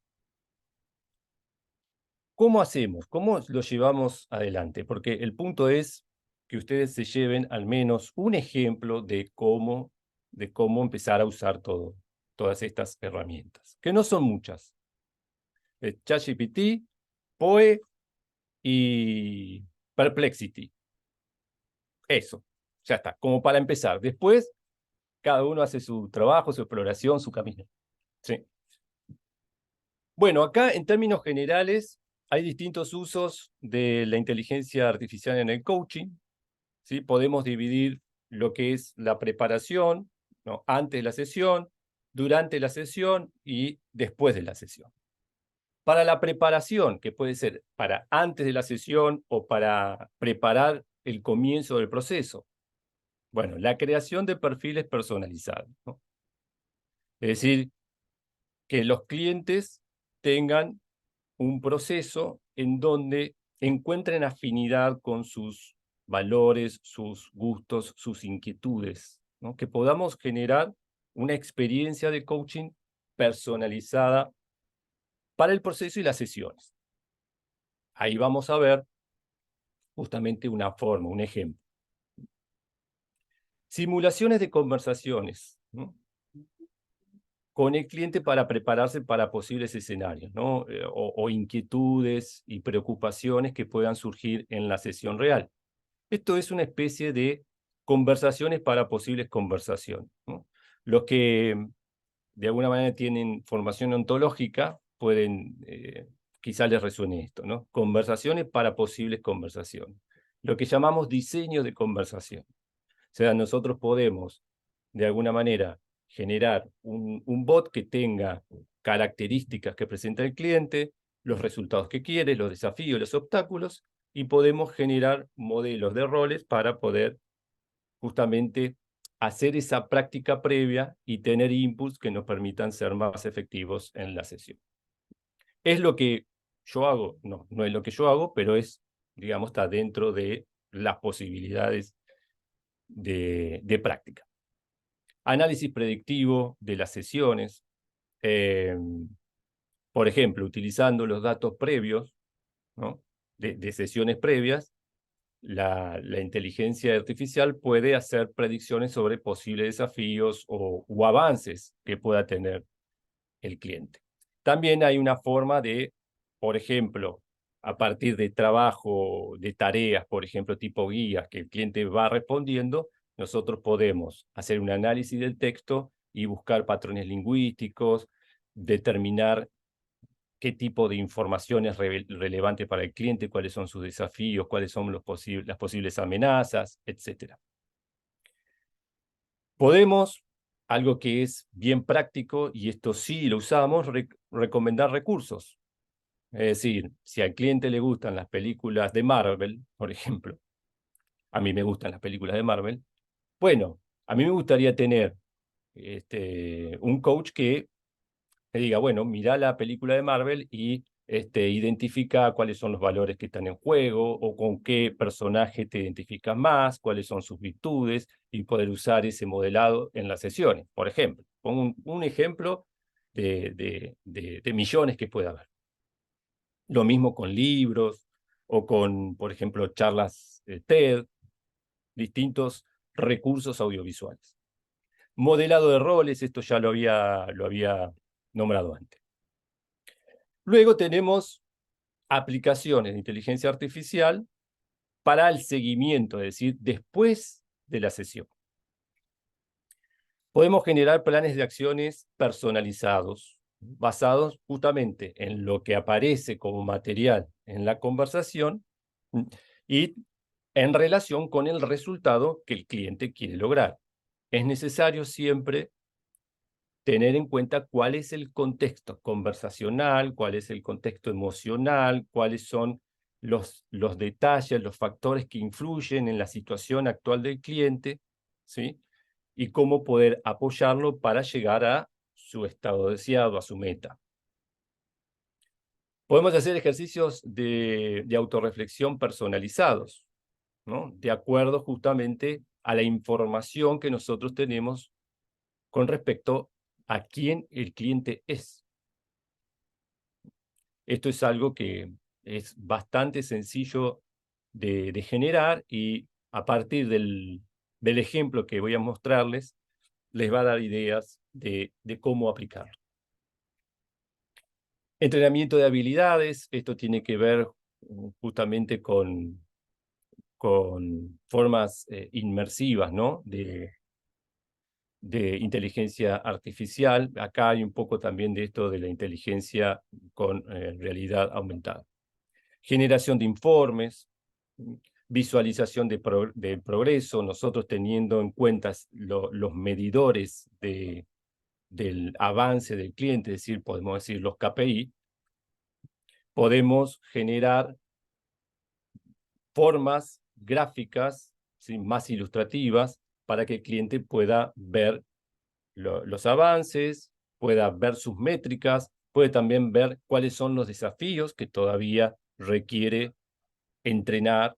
¿cómo hacemos? ¿Cómo lo llevamos adelante? Porque el punto es que ustedes se lleven al menos un ejemplo de cómo empezar a usar todas estas herramientas, que no son muchas. ChatGPT, Poe y Perplexity. Eso, ya está, como para empezar. Después, cada uno hace su trabajo, su exploración, su camino. ¿Sí? Bueno, acá en términos generales hay distintos usos de la inteligencia artificial en el coaching, ¿sí? Podemos dividir lo que es la preparación, ¿no?, antes de la sesión, durante la sesión y después de la sesión. Para la preparación, que puede ser para antes de la sesión o para preparar el comienzo del proceso. Bueno, la creación de perfiles personalizados, ¿no? Es decir, que los clientes tengan un proceso en donde encuentren afinidad con sus valores, sus gustos, sus inquietudes, ¿no? Que podamos generar una experiencia de coaching personalizada para el proceso y las sesiones. Ahí vamos a ver justamente una forma, un ejemplo. Simulaciones de conversaciones, ¿no?, con el cliente para prepararse para posibles escenarios, ¿no? O inquietudes y preocupaciones que puedan surgir en la sesión real. Esto es una especie de conversaciones para posibles conversaciones, ¿no? Los que de alguna manera tienen formación ontológica pueden, quizá les resuene esto, ¿no? Conversaciones para posibles conversaciones. Lo que llamamos diseño de conversación. O sea, nosotros podemos, de alguna manera, generar un bot que tenga características que presenta el cliente, los resultados que quiere, los desafíos, los obstáculos, y podemos generar modelos de roles para poder justamente hacer esa práctica previa y tener inputs que nos permitan ser más efectivos en la sesión. ¿Es lo que yo hago? No, no es lo que yo hago, pero es, digamos, está dentro de las posibilidades de práctica. Análisis predictivo de las sesiones, por ejemplo, utilizando los datos previos, ¿no?, de sesiones previas, la inteligencia artificial puede hacer predicciones sobre posibles desafíos o avances que pueda tener el cliente. También hay una forma de, por ejemplo, a partir de trabajo, de tareas, por ejemplo, tipo guías, que el cliente va respondiendo, nosotros podemos hacer un análisis del texto y buscar patrones lingüísticos, determinar qué tipo de información es relevante para el cliente, cuáles son sus desafíos, cuáles son las posibles amenazas, etc. Podemos, algo que es bien práctico, y esto sí lo usamos, recomendar recursos. Es decir, si al cliente le gustan las películas de Marvel, por ejemplo, a mí me gustan las películas de Marvel, bueno, a mí me gustaría tener un coach que diga, bueno, mira la película de Marvel y identifica cuáles son los valores que están en juego o con qué personaje te identificas más, cuáles son sus virtudes y poder usar ese modelado en las sesiones, por ejemplo. Pongo un ejemplo de millones que pueda haber. Lo mismo con libros o con, por ejemplo, charlas TED, distintos recursos audiovisuales. Modelado de roles, esto ya lo había nombrado antes. Luego tenemos aplicaciones de inteligencia artificial para el seguimiento, es decir, después de la sesión. Podemos generar planes de acciones personalizados, basados justamente en lo que aparece como material en la conversación y en relación con el resultado que el cliente quiere lograr. Es necesario siempre tener en cuenta cuál es el contexto conversacional, cuál es el contexto emocional, cuáles son los detalles, los factores que influyen en la situación actual del cliente, ¿sí? Y cómo poder apoyarlo para llegar a su estado deseado, a su meta. Podemos hacer ejercicios de autorreflexión personalizados, ¿no? De acuerdo justamente a la información que nosotros tenemos con respecto a quién el cliente es. Esto es algo que es bastante sencillo de generar y a partir del ejemplo que voy a mostrarles, les va a dar ideas de cómo aplicarlo. Entrenamiento de habilidades, esto tiene que ver justamente con formas inmersivas, ¿no? de inteligencia artificial. Acá hay un poco también de esto de la inteligencia con realidad aumentada. Generación de informes, visualización de progreso, nosotros teniendo en cuenta los medidores del avance del cliente, es decir, podemos decir los KPI, podemos generar formas gráficas, ¿sí?, más ilustrativas para que el cliente pueda ver los avances, pueda ver sus métricas, puede también ver cuáles son los desafíos que todavía requiere entrenar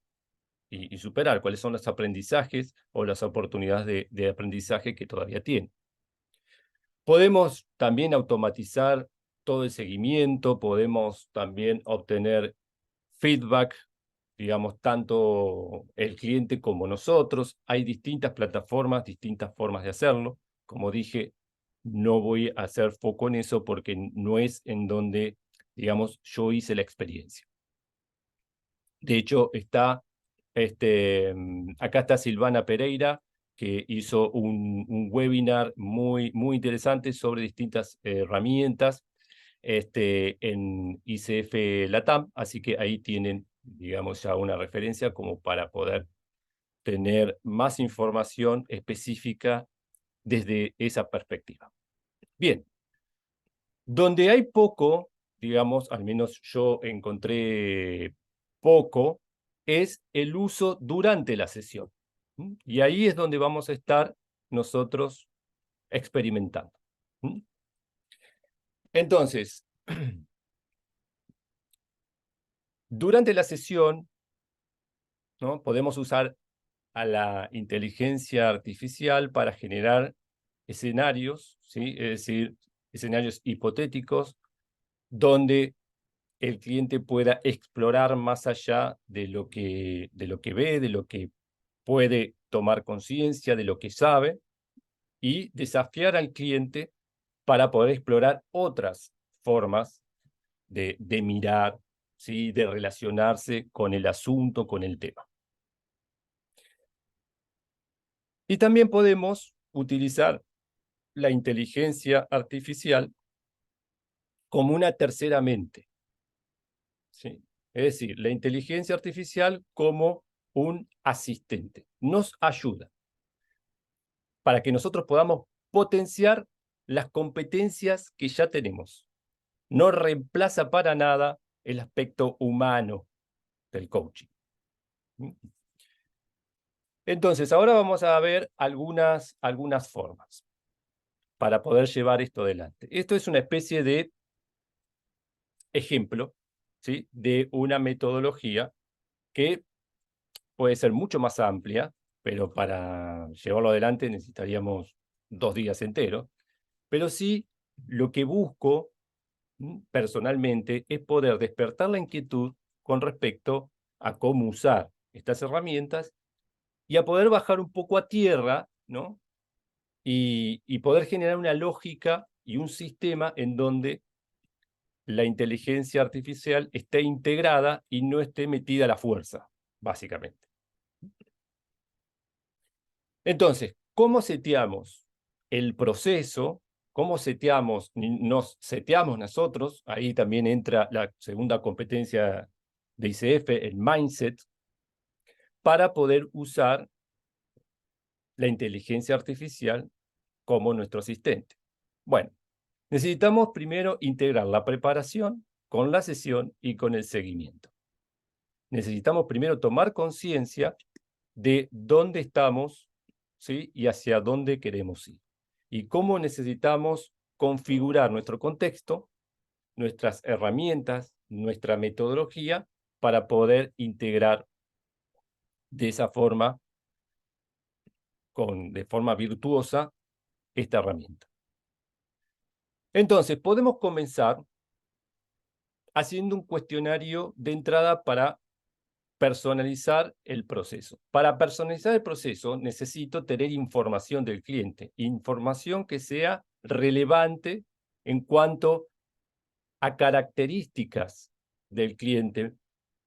y superar, cuáles son los aprendizajes o las oportunidades de aprendizaje que todavía tiene. Podemos también automatizar todo el seguimiento, podemos también obtener feedback, digamos, tanto el cliente como nosotros. Hay distintas plataformas, distintas formas de hacerlo. Como dije, no voy a hacer foco en eso porque no es en donde, digamos, yo hice la experiencia. De hecho, acá está Silvana Pereira, que hizo un webinar muy interesante sobre distintas herramientas en ICF Latam, así que ahí tienen, digamos, ya una referencia como para poder tener más información específica desde esa perspectiva. Bien, donde hay poco, digamos, al menos yo encontré poco, es el uso durante la sesión. Y ahí es donde vamos a estar nosotros experimentando. Entonces, durante la sesión, ¿no?, podemos usar a la inteligencia artificial para generar escenarios, ¿sí? Es decir, escenarios hipotéticos donde el cliente pueda explorar más allá de lo que ve, de lo que puede tomar conciencia, de lo que sabe, y desafiar al cliente para poder explorar otras formas de mirar, ¿sí? De relacionarse con el asunto, con el tema. Y también podemos utilizar la inteligencia artificial como una tercera mente, ¿sí? Es decir, la inteligencia artificial como un asistente. Nos ayuda para que nosotros podamos potenciar las competencias que ya tenemos. No reemplaza para nada el aspecto humano del coaching. Entonces, ahora vamos a ver algunas formas para poder llevar esto adelante. Esto es una especie de ejemplo, ¿sí? De una metodología que puede ser mucho más amplia, pero para llevarlo adelante necesitaríamos 2 días enteros. Pero sí, lo que busco personalmente es poder despertar la inquietud con respecto a cómo usar estas herramientas y a poder bajar un poco a tierra, ¿no? Y poder generar una lógica y un sistema en donde la inteligencia artificial esté integrada y no esté metida a la fuerza, básicamente. Entonces, ¿cómo seteamos el proceso? ¿Cómo nos seteamos nosotros? Ahí también entra la segunda competencia de ICF, el mindset, para poder usar la inteligencia artificial como nuestro asistente. Bueno, necesitamos primero integrar la preparación con la sesión y con el seguimiento. Necesitamos primero tomar conciencia de dónde estamos, ¿sí? Y hacia dónde queremos ir. Y cómo necesitamos configurar nuestro contexto, nuestras herramientas, nuestra metodología para poder integrar de esa forma, de forma virtuosa, esta herramienta. Entonces, podemos comenzar haciendo un cuestionario de entrada para personalizar el proceso. Para personalizar el proceso necesito tener información del cliente, información que sea relevante en cuanto a características del cliente,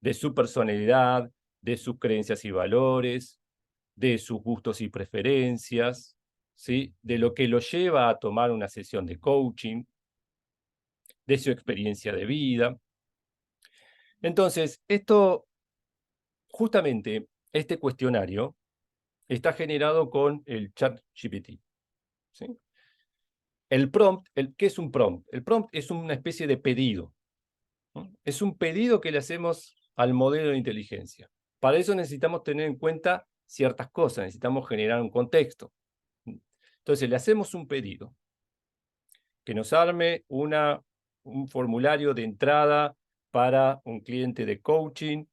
de su personalidad, de sus creencias y valores, de sus gustos y preferencias, ¿sí? De lo que lo lleva a tomar una sesión de coaching, de su experiencia de vida. Entonces, justamente este cuestionario está generado con el ChatGPT, ¿sí? El prompt, ¿qué es un prompt? El prompt es una especie de pedido, ¿no? Es un pedido que le hacemos al modelo de inteligencia. Para eso necesitamos tener en cuenta ciertas cosas, necesitamos generar un contexto. Entonces le hacemos un pedido que nos arme un formulario de entrada para un cliente de coaching,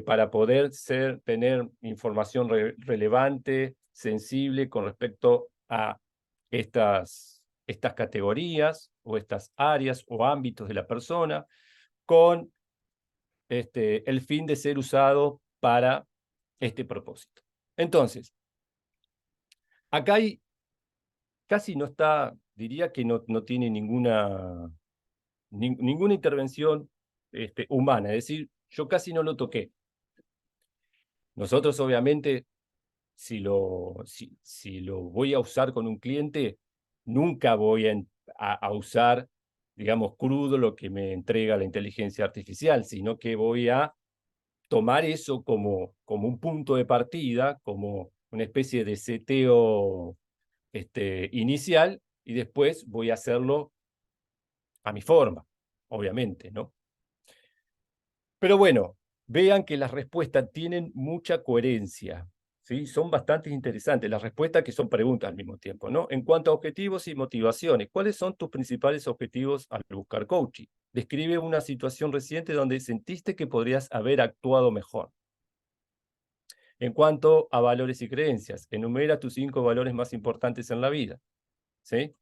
para poder tener información relevante, sensible con respecto a estas categorías o estas áreas o ámbitos de la persona, con el fin de ser usado para este propósito. Entonces, acá casi no está, diría que no tiene ninguna intervención humana, es decir, yo casi no lo toqué. Nosotros, obviamente, si lo voy a usar con un cliente, nunca voy a usar, digamos, crudo lo que me entrega la inteligencia artificial, sino que voy a tomar eso como un punto de partida, como una especie de seteo inicial, y después voy a hacerlo a mi forma, obviamente, ¿no? Pero bueno, vean que las respuestas tienen mucha coherencia, ¿sí? Son bastante interesantes las respuestas, que son preguntas al mismo tiempo, ¿no? En cuanto a objetivos y motivaciones, ¿cuáles son tus principales objetivos al buscar coaching? Describe una situación reciente donde sentiste que podrías haber actuado mejor. En cuanto a valores y creencias, enumera tus 5 valores más importantes en la vida, ¿sí?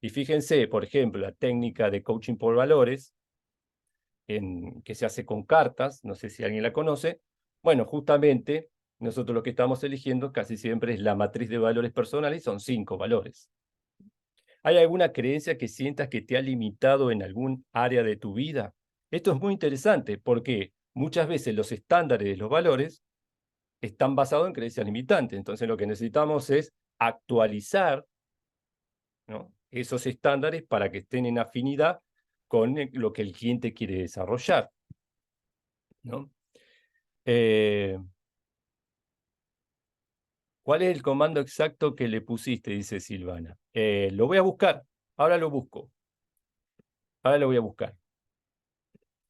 Y fíjense, por ejemplo, la técnica de coaching por valores que se hace con cartas, no sé si alguien la conoce. Bueno, justamente nosotros lo que estamos eligiendo casi siempre es la matriz de valores personales, y son 5 valores. ¿Hay alguna creencia que sientas que te ha limitado en algún área de tu vida? Esto es muy interesante porque muchas veces los estándares de los valores están basados en creencias limitantes. Entonces lo que necesitamos es actualizar, ¿no?, esos estándares para que estén en afinidad con lo que el cliente quiere desarrollar, ¿no? ¿Cuál es el comando exacto que le pusiste? Dice Silvana. Lo voy a buscar. Ahora lo busco. Ahora lo voy a buscar.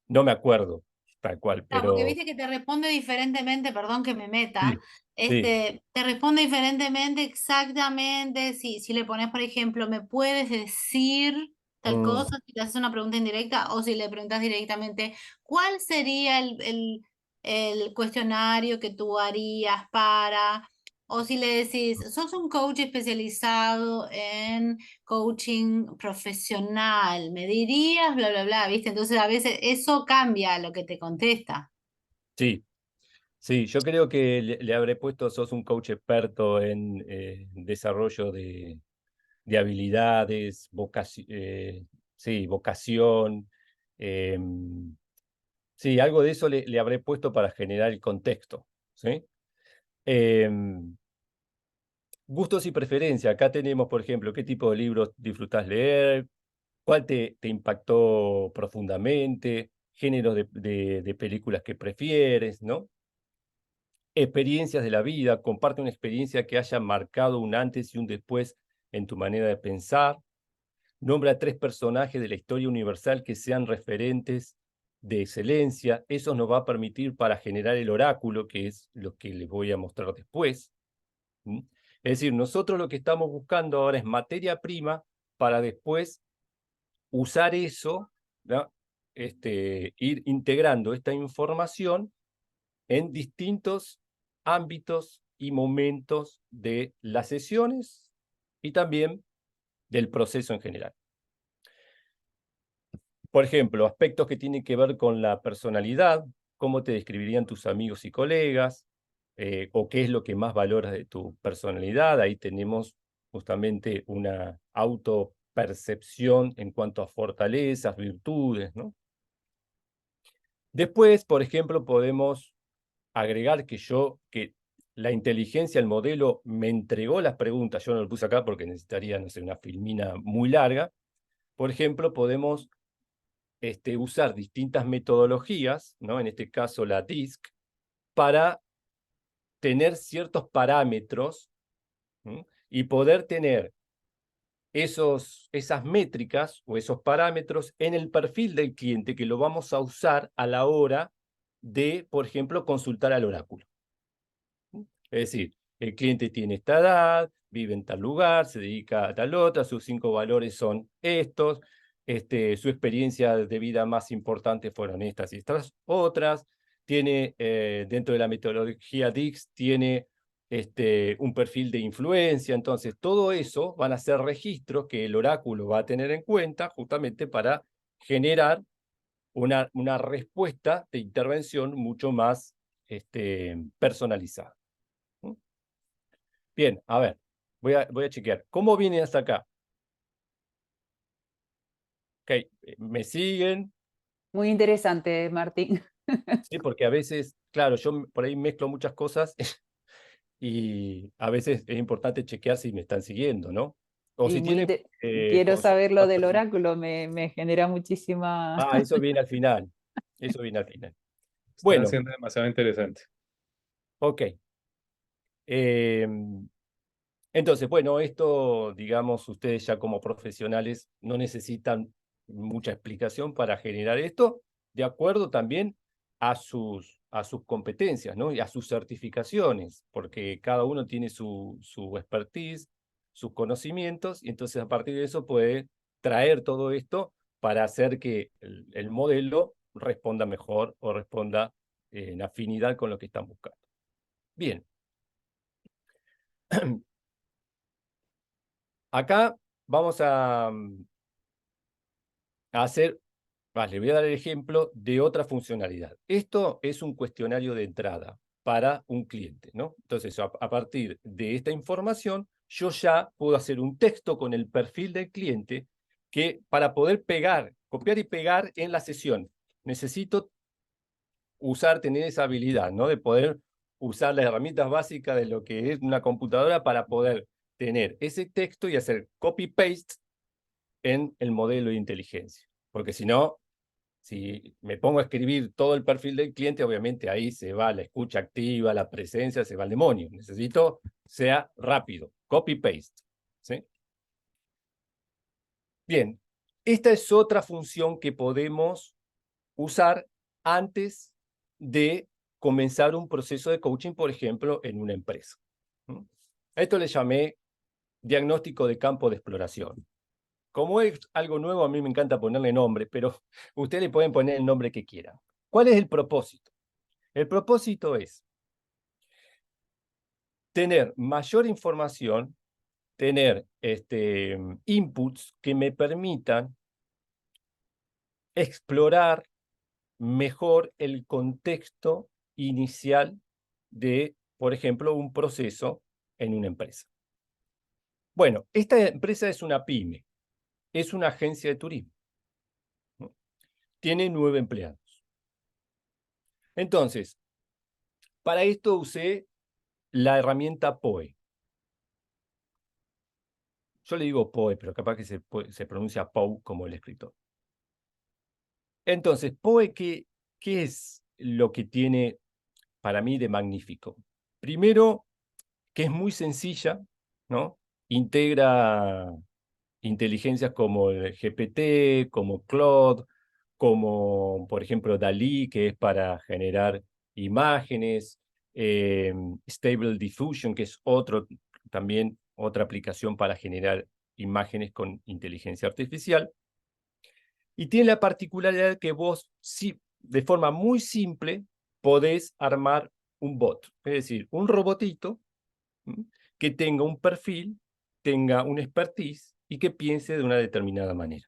No me acuerdo tal cual, No, porque pero viste que te responde diferentemente, perdón que me meta, sí, sí. te responde diferentemente exactamente si le pones, por ejemplo, ¿me puedes decir tal Mm, cosa? Si le haces una pregunta indirecta o si le preguntas directamente, ¿cuál sería el cuestionario que tú harías para? O si le decís, sos un coach especializado en coaching profesional, me dirías, bla, bla, bla, ¿viste? Entonces a veces eso cambia lo que te contesta. sí, sí, yo creo que le habré puesto, sos un coach experto en desarrollo de habilidades, sí, vocación. Sí, algo de eso le habré puesto para generar el contexto, ¿sí? Gustos y preferencias. Acá tenemos, por ejemplo, qué tipo de libros disfrutás leer, cuál te impactó profundamente, géneros de películas que prefieres, ¿no? Experiencias de la vida, comparte una experiencia que haya marcado un antes y un después en tu manera de pensar. Nombra 3 personajes de la historia universal que sean referentes de excelencia. Eso nos va a permitir para generar el oráculo, que es lo que les voy a mostrar después. ¿Mm? Es decir, nosotros lo que estamos buscando ahora es materia prima para después usar eso, ¿no? Ir integrando esta información en distintos ámbitos y momentos de las sesiones y también del proceso en general. Por ejemplo, aspectos que tienen que ver con la personalidad, cómo te describirían tus amigos y colegas, o qué es lo que más valoras de tu personalidad. Ahí tenemos justamente una autopercepción en cuanto a fortalezas, virtudes, ¿no? Después, por ejemplo, podemos agregar que la inteligencia, el modelo, me entregó las preguntas. Yo no lo puse acá porque necesitaría, no sé, una filmina muy larga. Por ejemplo, podemos usar distintas metodologías, ¿no? En este caso la DISC, para tener ciertos parámetros, ¿m?, y poder tener esas métricas o esos parámetros en el perfil del cliente que lo vamos a usar a la hora de, por ejemplo, consultar al oráculo. Es decir, el cliente tiene esta edad, vive en tal lugar, se dedica a tal otra, sus 5 valores son estos, su experiencia de vida más importante fueron estas y estas otras, tiene, dentro de la metodología DIX, tiene un perfil de influencia. Entonces todo eso van a ser registros que el oráculo va a tener en cuenta justamente para generar una respuesta de intervención mucho más personalizada. ¿Mm? Bien, a ver, voy a chequear. ¿Cómo viene hasta acá? Ok, ¿me siguen? Muy interesante, Martín. Sí, porque a veces, claro, yo por ahí mezclo muchas cosas y a veces es importante chequear si me están siguiendo, ¿no? O Y si tienen quiero saber lo consultas del personales. oráculo, me genera muchísima... Ah, eso viene al final. Eso viene al final. Están Bueno, haciendo demasiado interesante. ok. Em, Entonces, bueno, esto, digamos, ustedes ya como profesionales no necesitan mucha explicación para generar esto, de acuerdo también a sus competencias, ¿no? Y a sus certificaciones, porque cada uno tiene su expertise, sus conocimientos, y entonces a partir de eso puede traer todo esto para hacer que el modelo responda mejor o responda en afinidad con lo que están buscando. Bien. Acá vamos a hacer Le voy a dar el ejemplo de otra funcionalidad. Esto es un cuestionario de entrada para un cliente, ¿no? Entonces, a partir de esta información, yo ya puedo hacer un texto con el perfil del cliente que para poder pegar, copiar y pegar en la sesión, necesito tener esa habilidad, ¿no? De poder usar las herramientas básicas de lo que es una computadora para poder tener ese texto y hacer copy-paste en el modelo de inteligencia. Porque si no, si me pongo a escribir todo el perfil del cliente, obviamente ahí se va la escucha activa, la presencia, se va al demonio. Necesito sea rápido, copy-paste. ¿Sí? Bien, esta es otra función que podemos usar antes de comenzar un proceso de coaching, por ejemplo, en una empresa. A esto le llamé diagnóstico de campo de exploración. Como es algo nuevo, a mí me encanta ponerle nombre, pero ustedes le pueden poner el nombre que quieran. ¿Cuál es el propósito? El propósito es tener mayor información, tener inputs que me permitan explorar mejor el contexto inicial de, por ejemplo, un proceso en una empresa. Bueno, esta empresa es una pyme, es una agencia de turismo. Tiene 9 empleados. Entonces, para esto usé la herramienta POE. Yo le digo POE, pero capaz que se pronuncia POE como el escritor. Entonces, POE, ¿qué es lo que tiene para mí de magnífico? Primero, que es muy sencilla, ¿no? Integra inteligencias como el GPT, como Claude, como, por ejemplo, DALL-E, que es para generar imágenes, Stable Diffusion, que es también otra aplicación para generar imágenes con inteligencia artificial. Y tiene la particularidad que vos, de forma muy simple, podés armar un bot, es decir, un robotito que tenga un perfil, tenga un expertise y que piense de una determinada manera.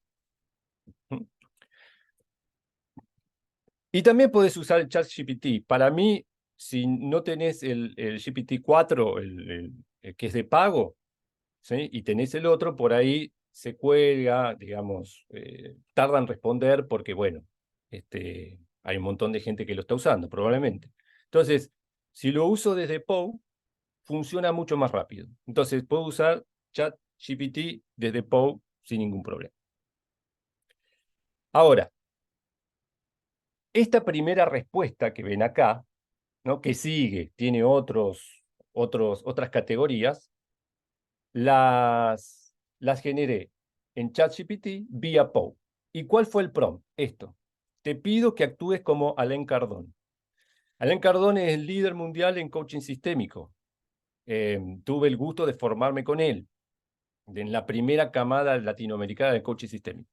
Y también podés usar el ChatGPT. Para mí, si no tenés el GPT-4, el que es de pago, ¿sí? Y tenés el otro, por ahí se cuelga, digamos, tarda en responder porque, bueno, hay un montón de gente que lo está usando, probablemente. Entonces, si lo uso desde POE, funciona mucho más rápido. Entonces, puedo usar ChatGPT desde POE sin ningún problema. Ahora, esta primera respuesta que ven acá, ¿no? Que sigue, tiene otras categorías, las generé en ChatGPT vía POE. ¿Y cuál fue el prompt? Esto. Te pido que actúes como Alain Cardone. Alain Cardone es el líder mundial en coaching sistémico. Tuve el gusto de formarme con él en la primera camada latinoamericana de coaching sistémico.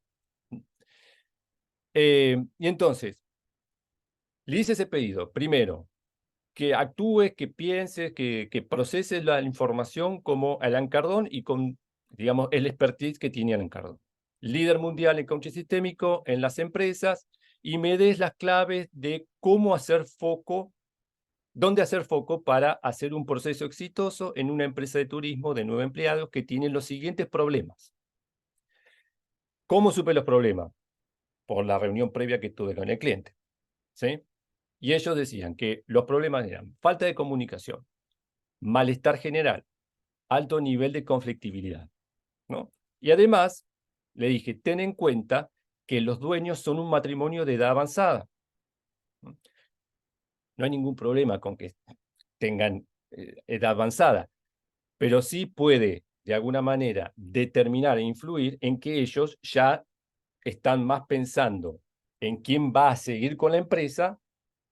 Y entonces, le hice ese pedido. Primero, que actúes, que pienses, que proceses la información como Alain Cardone y con, digamos, el expertise que tiene Alain Cardone. Líder mundial en coaching sistémico en las empresas, y me des las claves de cómo hacer foco, dónde hacer foco para hacer un proceso exitoso en una empresa de turismo de 9 empleados que tienen los siguientes problemas. ¿Cómo supe los problemas? Por la reunión previa que tuve con el cliente, ¿sí? Y ellos decían que los problemas eran falta de comunicación, malestar general, alto nivel de conflictividad, ¿no? Y además, le dije, ten en cuenta que los dueños son un matrimonio de edad avanzada. No hay ningún problema con que tengan edad avanzada, pero sí puede, de alguna manera, determinar e influir en que ellos ya están más pensando en quién va a seguir con la empresa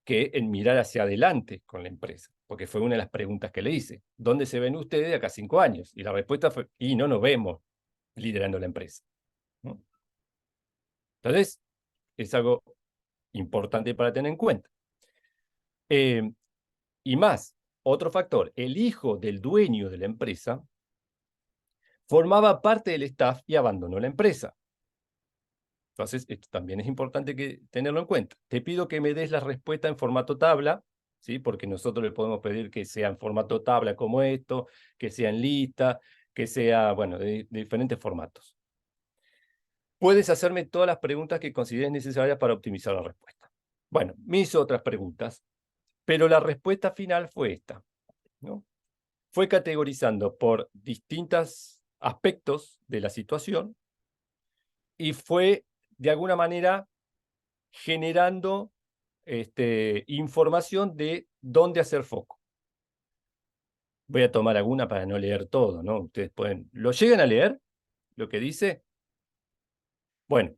que en mirar hacia adelante con la empresa, porque fue una de las preguntas que le hice. ¿Dónde se ven ustedes de acá a 5 años? Y la respuesta fue, y no nos vemos liderando la empresa, ¿no? Entonces, es algo importante para tener en cuenta. Y más, otro factor, el hijo del dueño de la empresa formaba parte del staff y abandonó la empresa. Entonces, esto también es importante tenerlo en cuenta. Te pido que me des la respuesta en formato tabla, ¿sí? Porque nosotros le podemos pedir que sea en formato tabla como esto, que sea en lista, que sea, bueno, de diferentes formatos. Puedes hacerme todas las preguntas que consideres necesarias para optimizar la respuesta. Bueno, me hizo otras preguntas, pero la respuesta final fue esta, ¿no? Fue categorizando por distintos aspectos de la situación y fue, de alguna manera, generando información de dónde hacer foco. Voy a tomar alguna para no leer todo, ¿no? Ustedes pueden... ¿Lo llegan a leer? ¿Lo que dice? Bueno,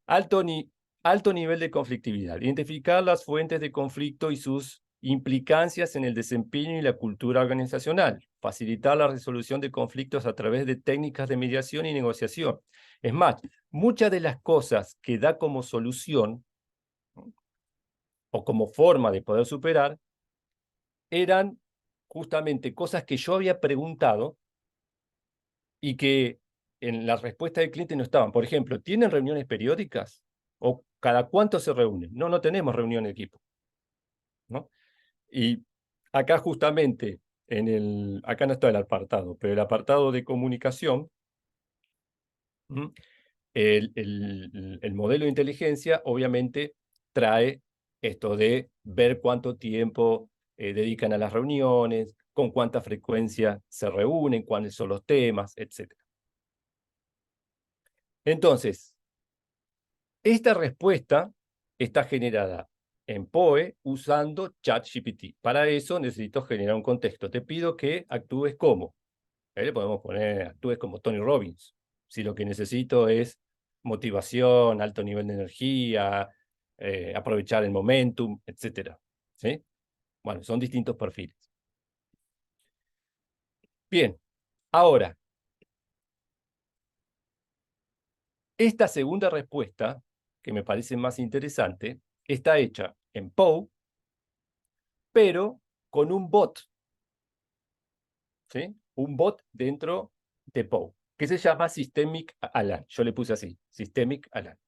alto nivel de conflictividad. Identificar las fuentes de conflicto y sus implicancias en el desempeño y la cultura organizacional. Facilitar la resolución de conflictos a través de técnicas de mediación y negociación. Es más, muchas de las cosas que da como solución, ¿no?, o como forma de poder superar, eran justamente cosas que yo había preguntado y que en la respuesta del cliente no estaban. Por ejemplo, ¿tienen reuniones periódicas? ¿O cada cuánto se reúnen? No, no tenemos reunión de equipo, ¿no? Y acá justamente, acá no está el apartado, pero el apartado de comunicación, el modelo de inteligencia obviamente trae esto de ver cuánto tiempo dedican a las reuniones, con cuánta frecuencia se reúnen, cuáles son los temas, etc. Entonces, esta respuesta está generada en POE usando ChatGPT. Para eso necesito generar un contexto. Te pido que actúes como. Ahí le podemos poner, actúes como Tony Robbins. Si lo que necesito es motivación, alto nivel de energía, aprovechar el momentum, etc. ¿Sí? Bueno, son distintos perfiles. Bien, ahora, esta segunda respuesta, que me parece más interesante, está hecha en POE, pero con un bot, ¿sí? Un bot dentro de POE, que se llama Systemic Alarm. Yo le puse así, Systemic Alarm.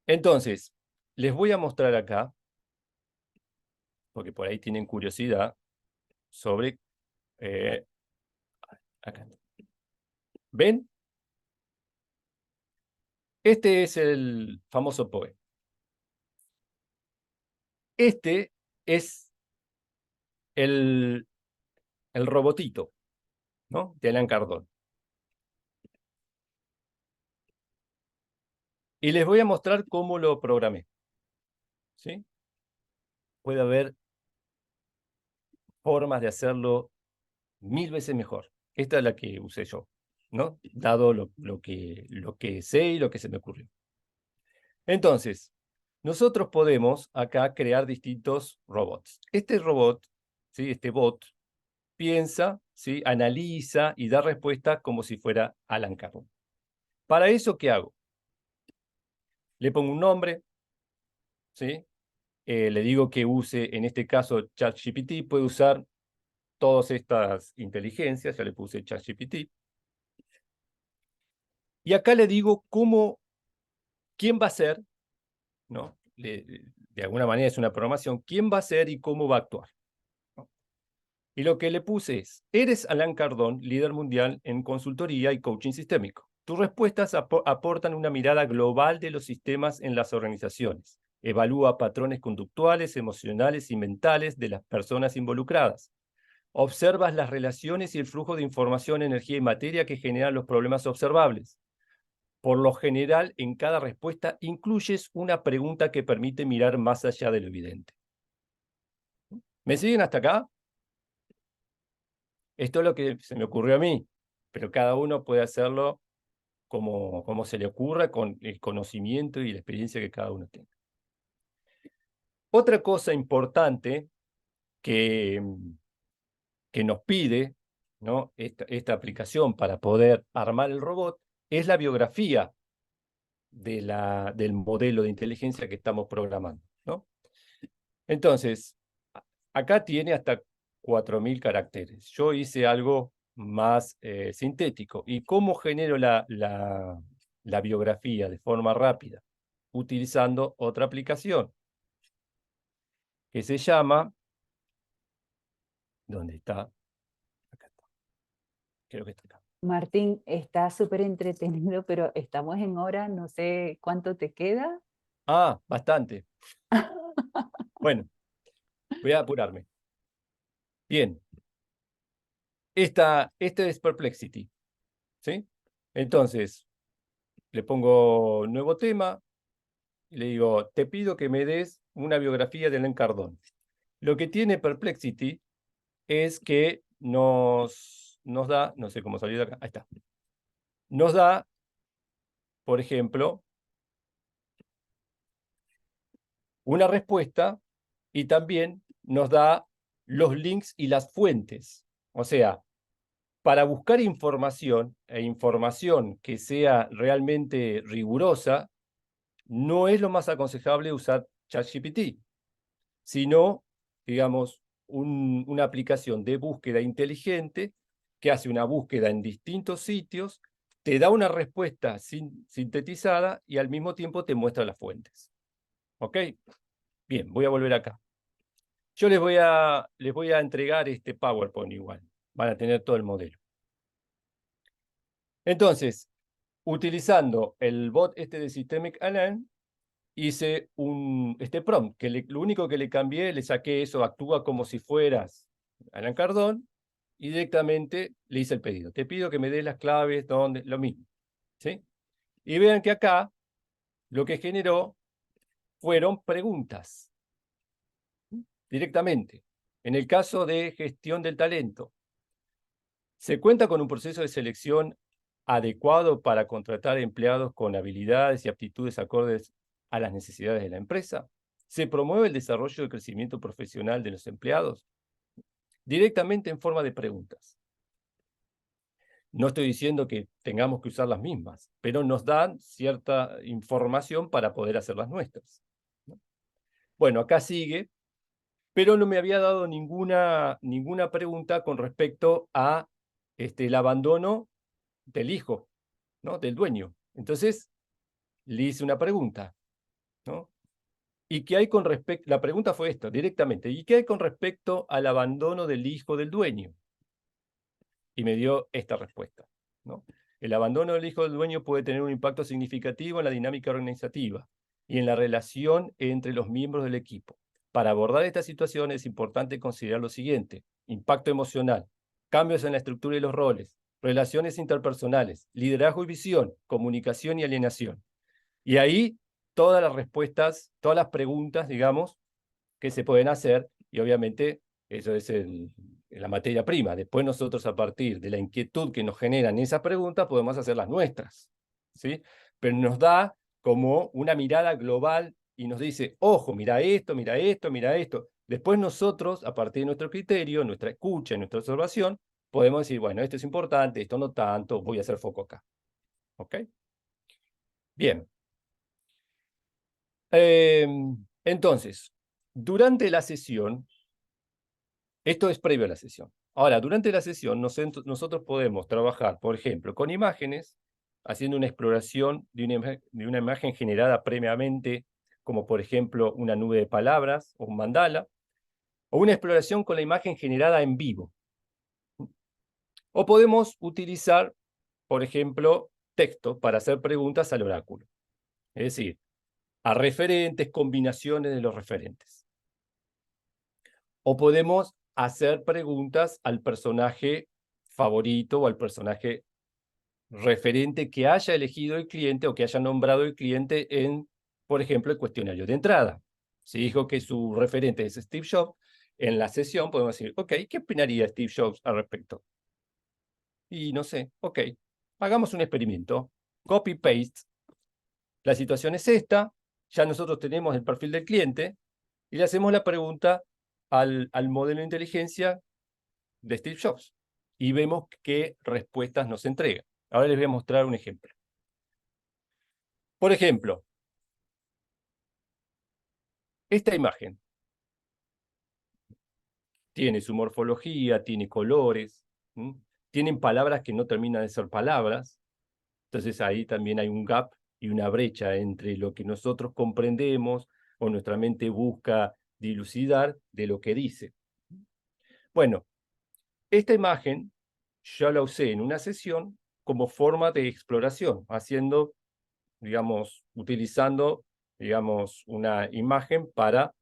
Entonces, les voy a mostrar acá, porque por ahí tienen curiosidad, sobre... acá. ¿Ven? Este es el famoso POE. Este es el robotito, ¿no?, de Alain Cardone. Y les voy a mostrar cómo lo programé, ¿sí? Puede haber formas de hacerlo 1000 veces mejor. Esta es la que usé yo, ¿no? Dado lo que sé y lo que se me ocurrió. Entonces, nosotros podemos acá crear distintos robots. Este robot, ¿sí?, este bot, piensa, ¿sí?, analiza y da respuesta como si fuera Alain Cardone. Para eso, ¿qué hago? Le pongo un nombre, ¿sí? Le digo que use, en este caso, ChatGPT. Puede usar todas estas inteligencias, ya le puse ChatGPT. Y acá le digo quién va a ser, ¿no? De alguna manera es una programación, quién va a ser y cómo va a actuar, ¿no? Y lo que le puse es: eres Alain Cardone, líder mundial en consultoría y coaching sistémico. Tus respuestas aportan una mirada global de los sistemas en las organizaciones. Evalúa patrones conductuales, emocionales y mentales de las personas involucradas. Observas las relaciones y el flujo de información, energía y materia que generan los problemas observables. Por lo general, en cada respuesta incluyes una pregunta que permite mirar más allá de lo evidente. ¿Me siguen hasta acá? Esto es lo que se me ocurrió a mí, pero cada uno puede hacerlo como se le ocurra, con el conocimiento y la experiencia que cada uno tenga. Otra cosa importante que nos pide, ¿no?, esta aplicación para poder armar el robot es la biografía del modelo de inteligencia que estamos programando, ¿no? Entonces, acá tiene hasta 4000 caracteres. Yo hice algo más sintético. ¿Y cómo genero la la biografía de forma rápida utilizando otra aplicación que se llama... ¿Dónde está? Acá está. Creo que está acá. Martín, está súper entretenido, pero estamos en hora, no sé cuánto te queda. Ah, bastante. Bueno, voy a apurarme. Bien. Este es Perplexity, ¿sí? Entonces, le pongo nuevo tema y le digo, te pido que me des una biografía de Alain Cardone. Lo que tiene Perplexity es que nos da, no sé cómo salir de acá, ahí está. Nos da, por ejemplo, una respuesta y también nos da los links y las fuentes. O sea, para buscar información e información que sea realmente rigurosa, no es lo más aconsejable usar ChatGPT, sino, digamos, una aplicación de búsqueda inteligente que hace una búsqueda en distintos sitios, te da una respuesta sintetizada y al mismo tiempo te muestra las fuentes. ¿Ok? Bien, voy a volver acá. Yo les voy a entregar este PowerPoint igual. Van a tener todo el modelo. Entonces, utilizando el bot este de Systemic Align, hice este prompt, que lo único que le cambié, le saqué eso, actúa como si fueras Alain Cardone, y directamente le hice el pedido. Te pido que me des las claves, donde, lo mismo. ¿Sí? Y vean que acá lo que generó fueron preguntas, directamente. En el caso de gestión del talento, ¿se cuenta con un proceso de selección adecuado para contratar empleados con habilidades y aptitudes acordes a las necesidades de la empresa? ¿Se promueve el desarrollo y crecimiento profesional de los empleados? Directamente en forma de preguntas. No estoy diciendo que tengamos que usar las mismas, pero nos dan cierta información para poder hacer las nuestras. Bueno, acá sigue, pero no me había dado ninguna pregunta con respecto a el abandono del hijo, ¿no? Del dueño. Entonces, le hice una pregunta, ¿no? ¿Y qué hay con respecto? La pregunta fue esta, directamente. ¿Y qué hay con respecto al abandono del hijo del dueño? Y me dio esta respuesta, ¿no? El abandono del hijo del dueño puede tener un impacto significativo en la dinámica organizativa y en la relación entre los miembros del equipo. Para abordar esta situación es importante considerar lo siguiente: impacto emocional, cambios en la estructura y los roles, relaciones interpersonales, liderazgo y visión, comunicación y alienación. Y ahí todas las respuestas, todas las preguntas, digamos, que se pueden hacer, y obviamente eso es la materia prima. Después nosotros, a partir de la inquietud que nos generan esas preguntas, podemos hacer las nuestras, ¿sí? Pero nos da como una mirada global y nos dice, ojo, mira esto, mira esto, mira esto. Después nosotros, a partir de nuestro criterio, nuestra escucha, nuestra observación, podemos decir, bueno, esto es importante, esto no tanto, voy a hacer foco acá. ¿Ok? Bien. Entonces, durante la sesión, esto es previo a la sesión. Ahora, durante la sesión, nosotros podemos trabajar, por ejemplo, con imágenes, haciendo una exploración de una imagen generada previamente, como por ejemplo una nube de palabras o un mandala, o una exploración con la imagen generada en vivo. O podemos utilizar, por ejemplo, texto para hacer preguntas al oráculo. Es decir, a referentes, combinaciones de los referentes. O podemos hacer preguntas al personaje favorito o al personaje referente que haya elegido el cliente o que haya nombrado el cliente en, por ejemplo, el cuestionario de entrada. Si dijo que su referente es Steve Jobs, en la sesión podemos decir, ok, ¿qué opinaría Steve Jobs al respecto? Y no sé, ok, hagamos un experimento. Copy-paste. La situación es esta, ya nosotros tenemos el perfil del cliente y le hacemos la pregunta al modelo de inteligencia de Steve Jobs y vemos qué respuestas nos entrega. Ahora les voy a mostrar un ejemplo. Por ejemplo, esta imagen tiene su morfología, tiene colores, tienen palabras que no terminan de ser palabras, Entonces ahí también hay un gap y una brecha entre lo que nosotros comprendemos o nuestra mente busca dilucidar de lo que dice. Bueno, esta imagen yo la usé en una sesión como forma de exploración, haciendo, digamos, utilizando, digamos, una imagen para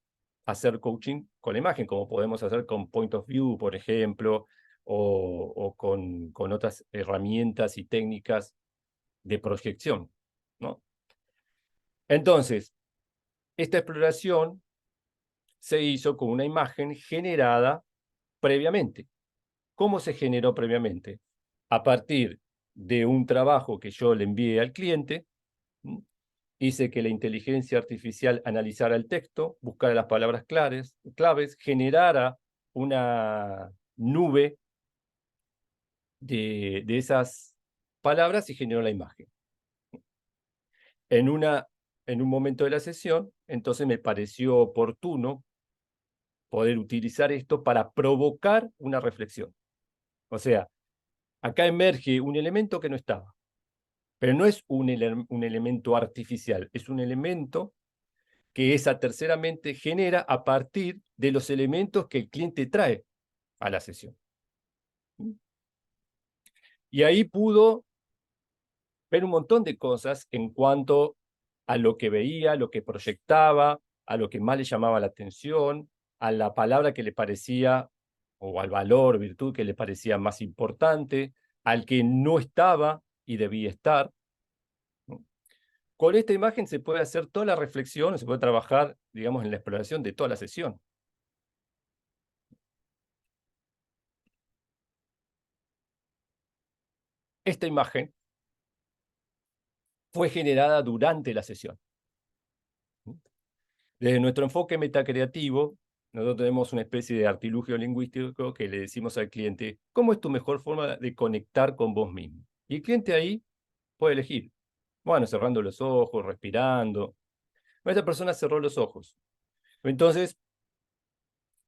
hacer coaching con la imagen, como podemos hacer con Point of View, por ejemplo, o con otras herramientas y técnicas de proyección, ¿no? Entonces, esta exploración se hizo con una imagen generada previamente. ¿Cómo se generó previamente? A partir de un trabajo que yo le envié al cliente, hice que la inteligencia artificial analizara el texto, buscara las palabras claves, generara una nube de esas palabras y generó la imagen. En un momento de la sesión, entonces me pareció oportuno poder utilizar esto para provocar una reflexión. O sea, acá emerge un elemento que no estaba, pero no es un elemento artificial, es un elemento que esa tercera mente genera a partir de los elementos que el cliente trae a la sesión. Y ahí pudo ver un montón de cosas en cuanto a lo que veía, lo que proyectaba, a lo que más le llamaba la atención, a la palabra que le parecía, o al valor, virtud que le parecía más importante, al que no estaba y debía estar. Con esta imagen se puede hacer toda la reflexión, se puede trabajar, digamos, en la exploración de toda la sesión. Esta imagen fue generada durante la sesión. Desde nuestro enfoque metacreativo, nosotros tenemos una especie de artilugio lingüístico que le decimos al cliente, ¿cómo es tu mejor forma de conectar con vos mismo? Y el cliente ahí puede elegir. Bueno, cerrando los ojos, respirando. Esta persona cerró los ojos. Entonces,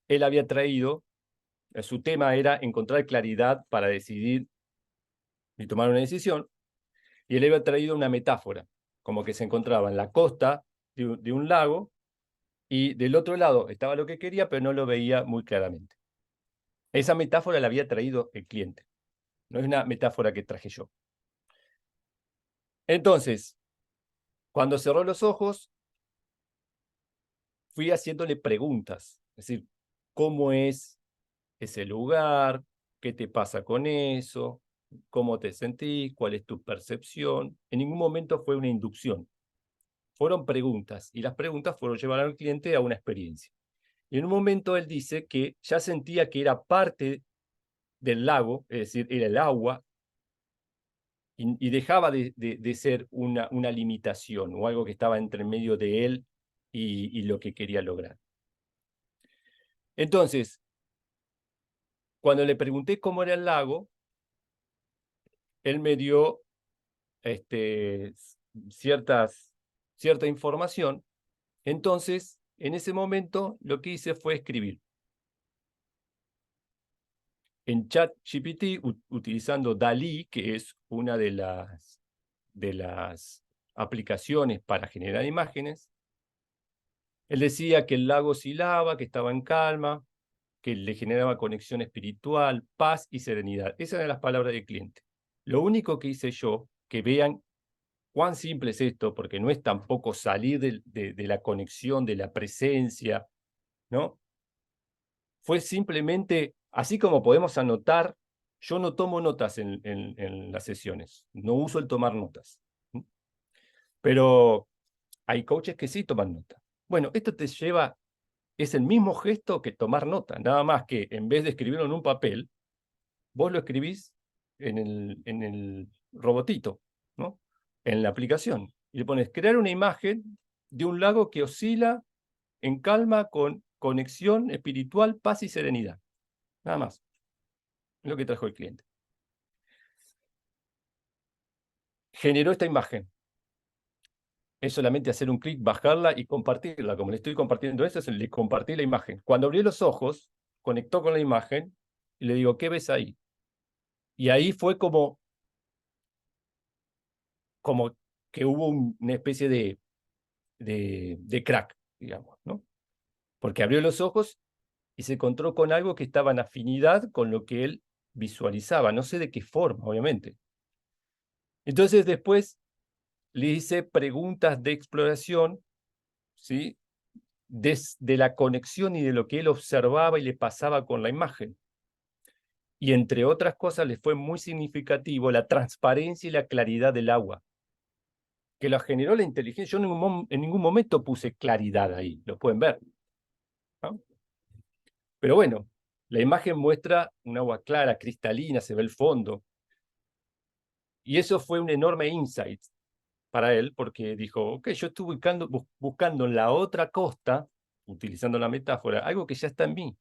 él había traído, su tema era encontrar claridad para decidir y tomar una decisión, y él había traído una metáfora, como que se encontraba en la costa de un lago, y del otro lado estaba lo que quería, pero no lo veía muy claramente. Esa metáfora la había traído el cliente, no es una metáfora que traje yo. Entonces, cuando cerró los ojos, fui haciéndole preguntas, es decir, ¿cómo es ese lugar? ¿Qué te pasa con eso? ¿Cómo te sentís? ¿Cuál es tu percepción? En ningún momento fue una inducción. Fueron preguntas, y las preguntas fueron llevar al cliente a una experiencia. Y en un momento él dice que ya sentía que era parte del lago, es decir, era el agua, y dejaba de ser una limitación o algo que estaba entre medio de él y lo que quería lograr. Entonces, cuando le pregunté cómo era el lago, él me dio cierta información. Entonces, en ese momento, lo que hice fue escribir. En ChatGPT, utilizando DALL-E, que es una de las aplicaciones para generar imágenes, él decía que el lago oscilaba, que estaba en calma, que le generaba conexión espiritual, paz y serenidad. Esas eran las palabras del cliente. Lo único que hice yo, que vean cuán simple es esto, porque no es tampoco salir de la conexión, de la presencia, ¿no? Fue simplemente, así como podemos anotar, yo no tomo notas en las sesiones, no uso el tomar notas. Pero hay coaches que sí toman nota. Bueno, esto te lleva, es el mismo gesto que tomar nota, nada más que en vez de escribirlo en un papel, vos lo escribís en el robotito, ¿no? En la aplicación. Y le pones crear una imagen de un lago que oscila en calma con conexión espiritual, paz y serenidad. Nada más. Es lo que trajo el cliente. Generó esta imagen. Es solamente hacer un clic, bajarla y compartirla. Como le estoy compartiendo eso, le compartí la imagen. Cuando abrió los ojos, conectó con la imagen y le digo, ¿qué ves ahí? Y ahí fue como como que hubo una especie de crack, digamos, ¿no? Porque abrió los ojos y se encontró con algo que estaba en afinidad con lo que él visualizaba, no sé de qué forma, obviamente. Entonces después le hice preguntas de exploración, ¿sí? Desde la conexión y de lo que él observaba y le pasaba con la imagen. Y entre otras cosas le fue muy significativo la transparencia y la claridad del agua, que la generó la inteligencia. Yo en ningún momento puse claridad ahí, lo pueden ver, ¿no? Pero bueno, la imagen muestra un agua clara, cristalina, se ve el fondo. Y eso fue un enorme insight para él, porque dijo, ok, yo estuve buscando en la otra costa, utilizando la metáfora, algo que ya está en mí,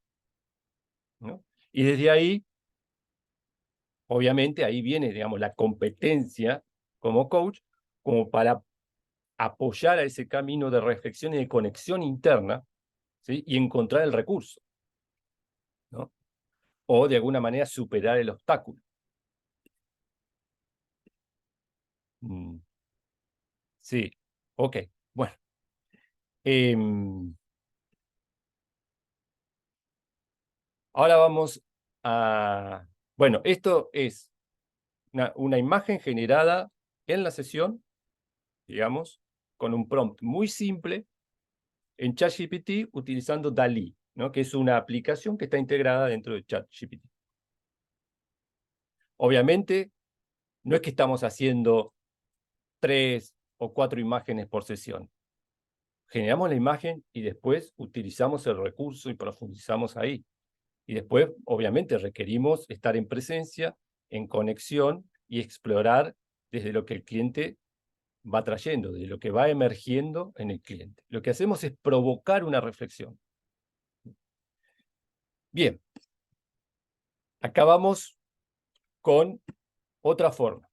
¿no? Y desde ahí, obviamente, ahí viene, digamos, la competencia como coach, como para apoyar a ese camino de reflexión y de conexión interna, ¿sí? Y encontrar el recurso, ¿no? O de alguna manera superar el obstáculo. Sí, ok, bueno. Ahora vamos a... Bueno, esto es una imagen generada en la sesión, digamos, con un prompt muy simple en ChatGPT utilizando DALL-E, ¿no? Que es una aplicación que está integrada dentro de ChatGPT. Obviamente, no es que estamos haciendo 3 o 4 imágenes por sesión. Generamos la imagen y después utilizamos el recurso y profundizamos ahí. Y después, obviamente, requerimos estar en presencia, en conexión y explorar desde lo que el cliente va trayendo, desde lo que va emergiendo en el cliente. Lo que hacemos es provocar una reflexión. Bien, acá vamos con otra forma.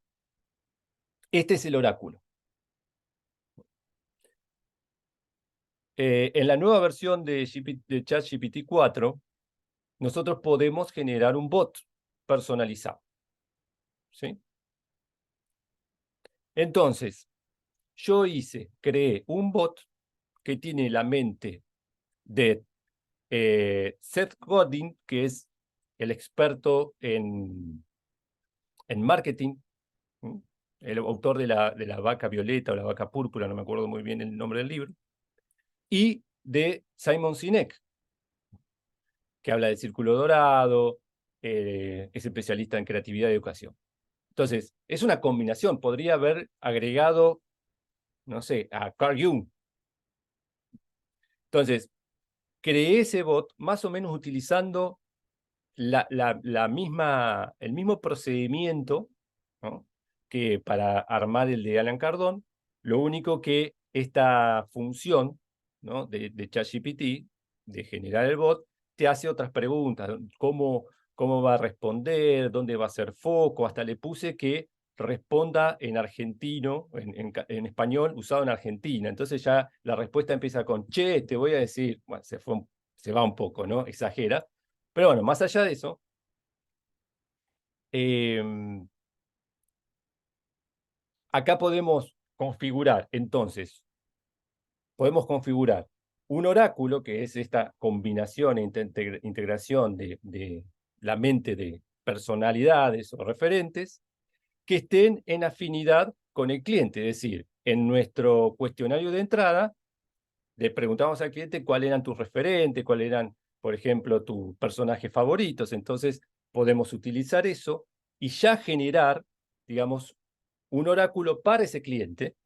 Este es el oráculo. En la nueva versión de ChatGPT 4, nosotros podemos generar un bot personalizado, ¿sí? Entonces, yo creé un bot que tiene la mente de Seth Godin, que es el experto en marketing, ¿sí? El autor de la vaca violeta o la vaca púrpura, no me acuerdo muy bien el nombre del libro, y de Simon Sinek, que habla del círculo dorado, es especialista en creatividad y educación. Entonces, es una combinación. Podría haber agregado, no sé, a Carl Jung. Entonces, creé ese bot más o menos utilizando el mismo procedimiento, ¿no? Que para armar el de Alan Cardón. Lo único que esta función, ¿no? de ChatGPT, de generar el bot, te hace otras preguntas. ¿Cómo va a responder? ¿Dónde va a hacer foco? Hasta le puse que responda en argentino, en español, usado en Argentina. Entonces ya la respuesta empieza con, che, te voy a decir, bueno, se va un poco, ¿no? Exagera. Pero bueno, más allá de eso, acá podemos configurar, entonces, podemos configurar un oráculo, que es esta combinación e integración de la mente de personalidades o referentes, que estén en afinidad con el cliente. Es decir, en nuestro cuestionario de entrada, le preguntamos al cliente cuáles eran tus referentes, cuáles eran, por ejemplo, tus personajes favoritos. Entonces, podemos utilizar eso y ya generar, digamos, un oráculo para ese cliente.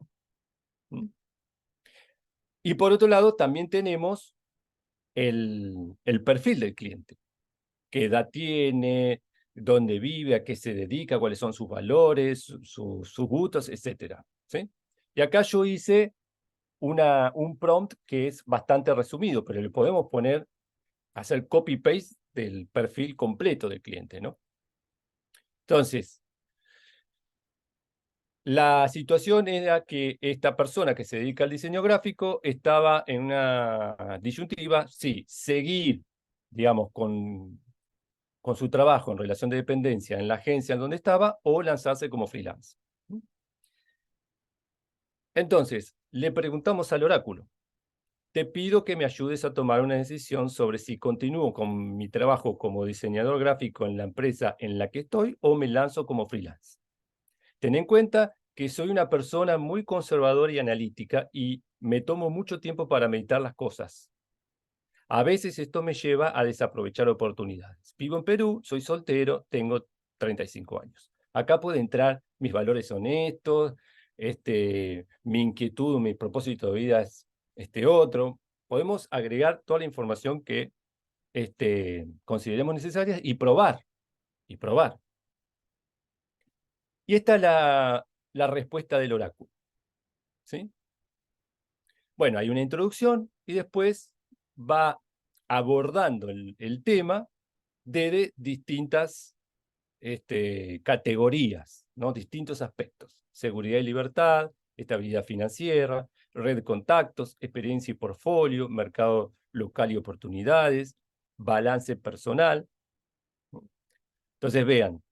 Y por otro lado, también tenemos el perfil del cliente. ¿Qué edad tiene? ¿Dónde vive? ¿A qué se dedica? ¿Cuáles son sus valores? Sus gustos, etcétera, ¿sí? Y acá yo hice un prompt que es bastante resumido, pero le podemos hacer copy-paste del perfil completo del cliente, ¿no? Entonces, la situación era que esta persona que se dedica al diseño gráfico estaba en una disyuntiva, sí, seguir, digamos, con su trabajo en relación de dependencia en la agencia en donde estaba o lanzarse como freelance. Entonces, le preguntamos al oráculo: te pido que me ayudes a tomar una decisión sobre si continúo con mi trabajo como diseñador gráfico en la empresa en la que estoy o me lanzo como freelance. Ten en cuenta que soy una persona muy conservadora y analítica y me tomo mucho tiempo para meditar las cosas. A veces esto me lleva a desaprovechar oportunidades. Vivo en Perú, soy soltero, tengo 35 años. Acá puede entrar mis valores honestos, mi inquietud, mi propósito de vida es este otro. Podemos agregar toda la información que consideremos necesaria y probar, y probar. Y esta es la respuesta del oráculo, ¿sí? Bueno, hay una introducción y después va abordando el tema de distintas categorías, ¿no? Distintos aspectos: seguridad y libertad, estabilidad financiera, red de contactos, experiencia y portfolio, mercado local y oportunidades, balance personal. Entonces vean,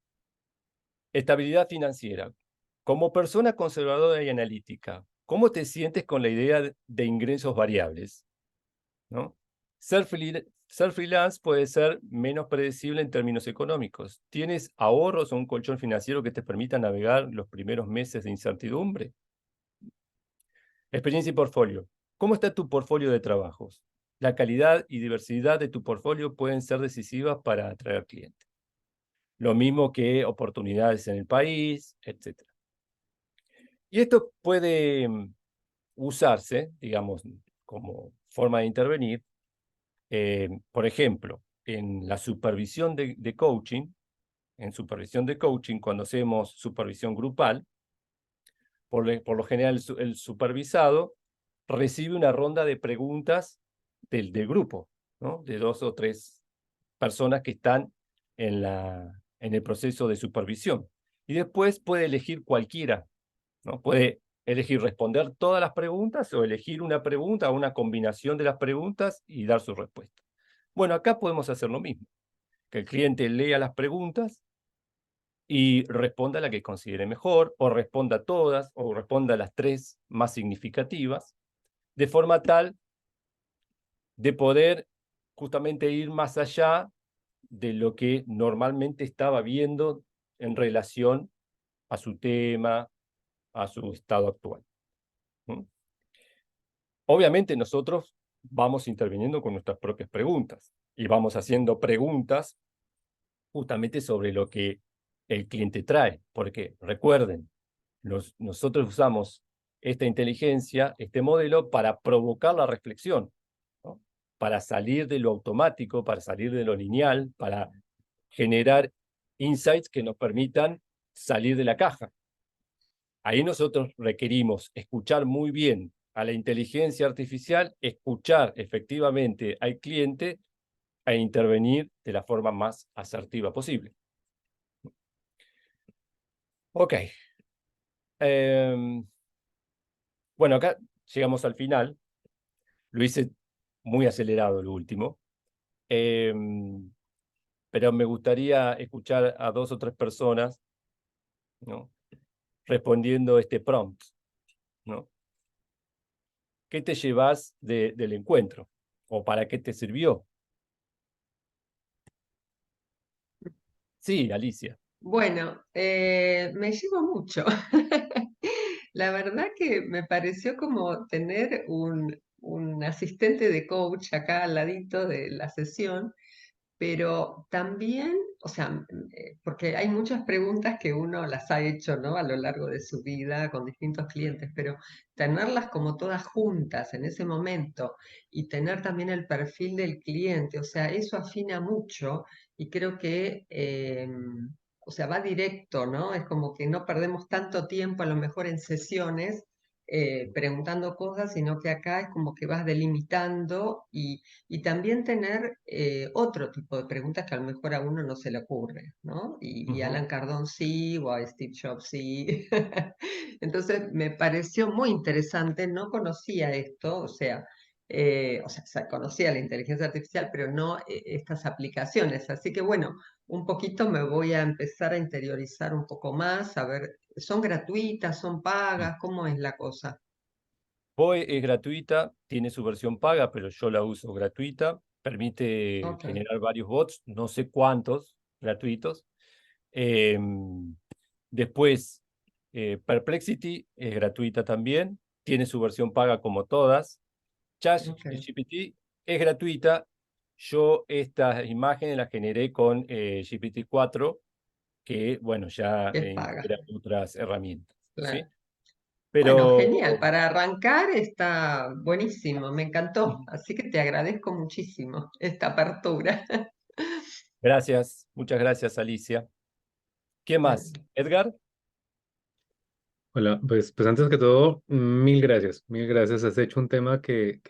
estabilidad financiera. Como persona conservadora y analítica, ¿cómo te sientes con la idea de ingresos variables? ¿No? Ser freelance puede ser menos predecible en términos económicos. ¿Tienes ahorros o un colchón financiero que te permita navegar los primeros meses de incertidumbre? Experiencia y portfolio. ¿Cómo está tu portfolio de trabajos? La calidad y diversidad de tu portfolio pueden ser decisivas para atraer clientes. Lo mismo que oportunidades en el país, etc. Y esto puede usarse, digamos, como forma de intervenir. Por ejemplo, en la supervisión de coaching, cuando hacemos supervisión grupal, por lo general el supervisado recibe una ronda de preguntas del grupo, ¿no? De 2 o 3 personas que están en el proceso de supervisión. Y después puede elegir cualquiera, ¿no? Puede elegir responder todas las preguntas o elegir una pregunta o una combinación de las preguntas y dar su respuesta. Bueno, acá podemos hacer lo mismo, que el cliente lea las preguntas y responda la que considere mejor, o responda todas, o responda las 3 más significativas, de forma tal de poder justamente ir más allá de lo que normalmente estaba viendo en relación a su tema, a su estado actual. Obviamente nosotros vamos interviniendo con nuestras propias preguntas y vamos haciendo preguntas justamente sobre lo que el cliente trae, porque recuerden, nosotros usamos esta inteligencia, este modelo, para provocar la reflexión, ¿no? Para salir de lo automático, para salir de lo lineal, para generar insights que nos permitan salir de la caja. Ahí nosotros requerimos escuchar muy bien a la inteligencia artificial, escuchar efectivamente al cliente e intervenir de la forma más asertiva posible. Ok. Bueno, acá llegamos al final. Lo hice muy acelerado el último. Pero me gustaría escuchar a 2 o 3 personas, ¿no? Respondiendo este prompt, ¿no? ¿Qué te llevas del encuentro? ¿O para qué te sirvió? Sí, Alicia. Bueno, me llevo mucho. La verdad que me pareció como tener un asistente de coach acá al ladito de la sesión, pero también, o sea, porque hay muchas preguntas que uno las ha hecho, ¿no? A lo largo de su vida con distintos clientes, pero tenerlas como todas juntas en ese momento y tener también el perfil del cliente, o sea, eso afina mucho y creo que, o sea, va directo, ¿no? Es como que no perdemos tanto tiempo a lo mejor en sesiones preguntando cosas, sino que acá es como que vas delimitando y también tener otro tipo de preguntas que a lo mejor a uno no se le ocurre, ¿no? Y a Alan Cardone sí, o a Steve Jobs sí. Entonces me pareció muy interesante, no conocía esto, o sea, conocía la inteligencia artificial, pero no estas aplicaciones. Así que bueno, un poquito me voy a empezar a interiorizar un poco más, a ver, ¿son gratuitas, son pagas? ¿Cómo es la cosa? Voe es gratuita, tiene su versión paga, pero yo la uso gratuita. Permite Ok, generar varios bots, no sé cuántos gratuitos. Después, Perplexity es gratuita también, tiene su versión paga como todas. ok. ChatGPT es gratuita. Yo estas imágenes las generé con GPT-4, que bueno, ya Es paga, integra otras herramientas, claro. ¿sí? Bueno, Pero genial. Para arrancar está buenísimo, me encantó. Así que te agradezco muchísimo esta apertura. gracias, muchas gracias, Alicia. ¿Qué más? Bueno, ¿Edgar? Hola, pues antes que todo, mil gracias, mil gracias. Has hecho un tema que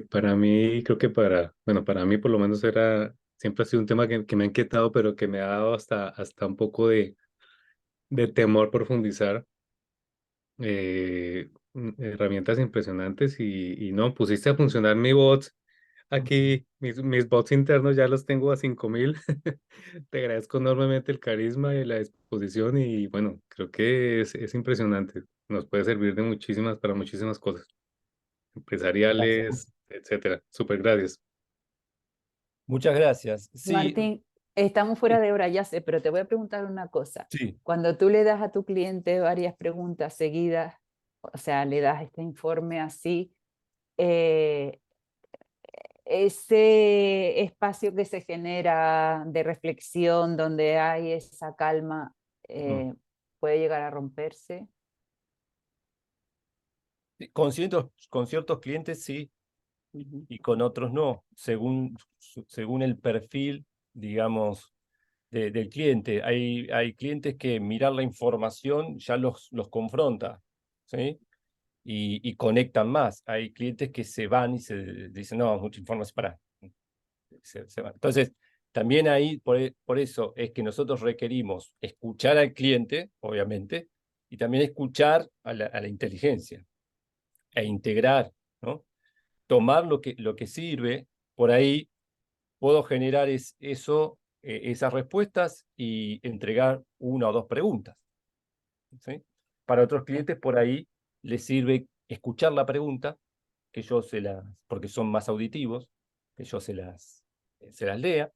para mí, creo que bueno, para mí por lo menos siempre ha sido un tema que me ha inquietado, pero que me ha dado hasta un poco de temor profundizar. Herramientas impresionantes y no, pusiste a funcionar mi bot. Aquí, mis bots internos ya los tengo a 5000. Te agradezco enormemente el carisma y la disposición y bueno, creo que es impresionante. Nos puede servir de para muchísimas cosas, Gracias. empresariales, etcétera. Súper gracias. Muchas gracias. Sí, Martín, estamos fuera sí, de hora, ya sé, pero te voy a preguntar una cosa. sí. Cuando tú le das a tu cliente varias preguntas seguidas, o sea, le das este informe así, eh, ese espacio que se genera de reflexión, donde hay esa calma, Mm. puede llegar a romperse. Sí, con ciertos clientes sí, Ujú, y con otros no, según el perfil, digamos, del cliente. Hay clientes que mirar la información ya los confronta, ¿sí? Y conectan más. Hay clientes que se van y se dicen, no, mucha información para. Se van. Entonces, también ahí, por eso es que nosotros requerimos escuchar al cliente, obviamente, y también escuchar a la inteligencia e integrar, ¿no? Tomar lo que sirve, por ahí puedo generar esas respuestas y entregar una o dos preguntas, ¿sí? Para otros clientes, por ahí les sirve escuchar la pregunta, que yo porque son más auditivos, que yo se las lea,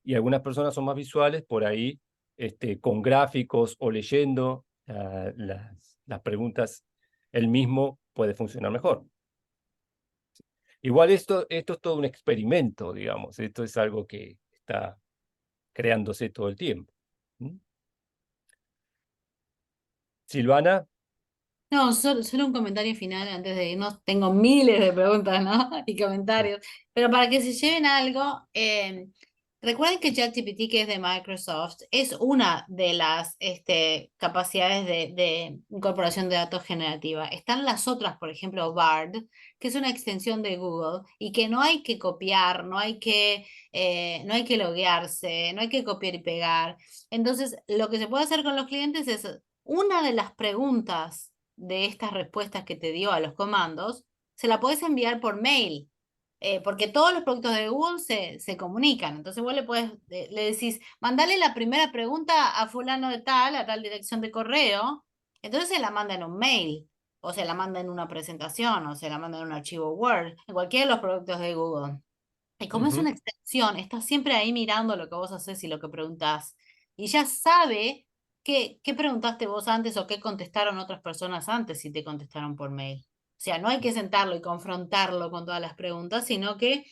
y algunas personas son más visuales, por ahí con gráficos o leyendo las preguntas, él mismo puede funcionar mejor. Igual esto es todo un experimento, digamos, esto es algo que está creándose todo el tiempo. ¿Mm? Silvana, No, solo un comentario final antes de irnos. Tengo miles de preguntas, ¿no? Y comentarios. Pero para que se lleven algo, recuerden que ChatGPT, que es de Microsoft, es una de las capacidades de incorporación de datos generativa. Están las otras, por ejemplo, Bard, que es una extensión de Google y que no hay que copiar, no hay que loguearse, no hay que copiar y pegar. Entonces, lo que se puede hacer con los clientes es una de las preguntas de estas respuestas que te dio a los comandos, se la puedes enviar por mail, porque todos los productos de Google se comunican. Entonces vos le decís, mandale la primera pregunta a fulano de tal, a tal dirección de correo, entonces se la manda en un mail, o se la manda en una presentación, o se la manda en un archivo Word, en cualquiera de los productos de Google. Y como es una ujú, extensión, está siempre ahí mirando lo que vos haces y lo que preguntás. Y ya sabe qué preguntaste vos antes o qué contestaron otras personas antes si te contestaron por mail. O sea, no hay que sentarlo y confrontarlo con todas las preguntas, sino que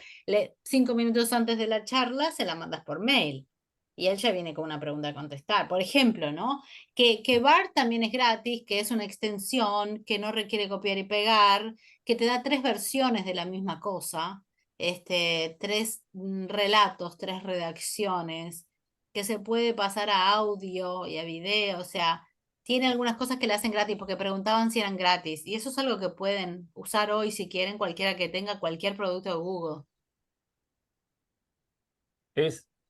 5 minutos antes de la charla se la mandas por mail. Y él ya viene con una pregunta a contestar. Por ejemplo, ¿no? Que BART también es gratis, que es una extensión, que no requiere copiar y pegar, que te da 3 versiones de la misma cosa, 3 relatos, 3 redacciones, que se puede pasar a audio y a video, o sea, tiene algunas cosas que le hacen gratis porque preguntaban si eran gratis y eso es algo que pueden usar hoy si quieren cualquiera que tenga cualquier producto de Google.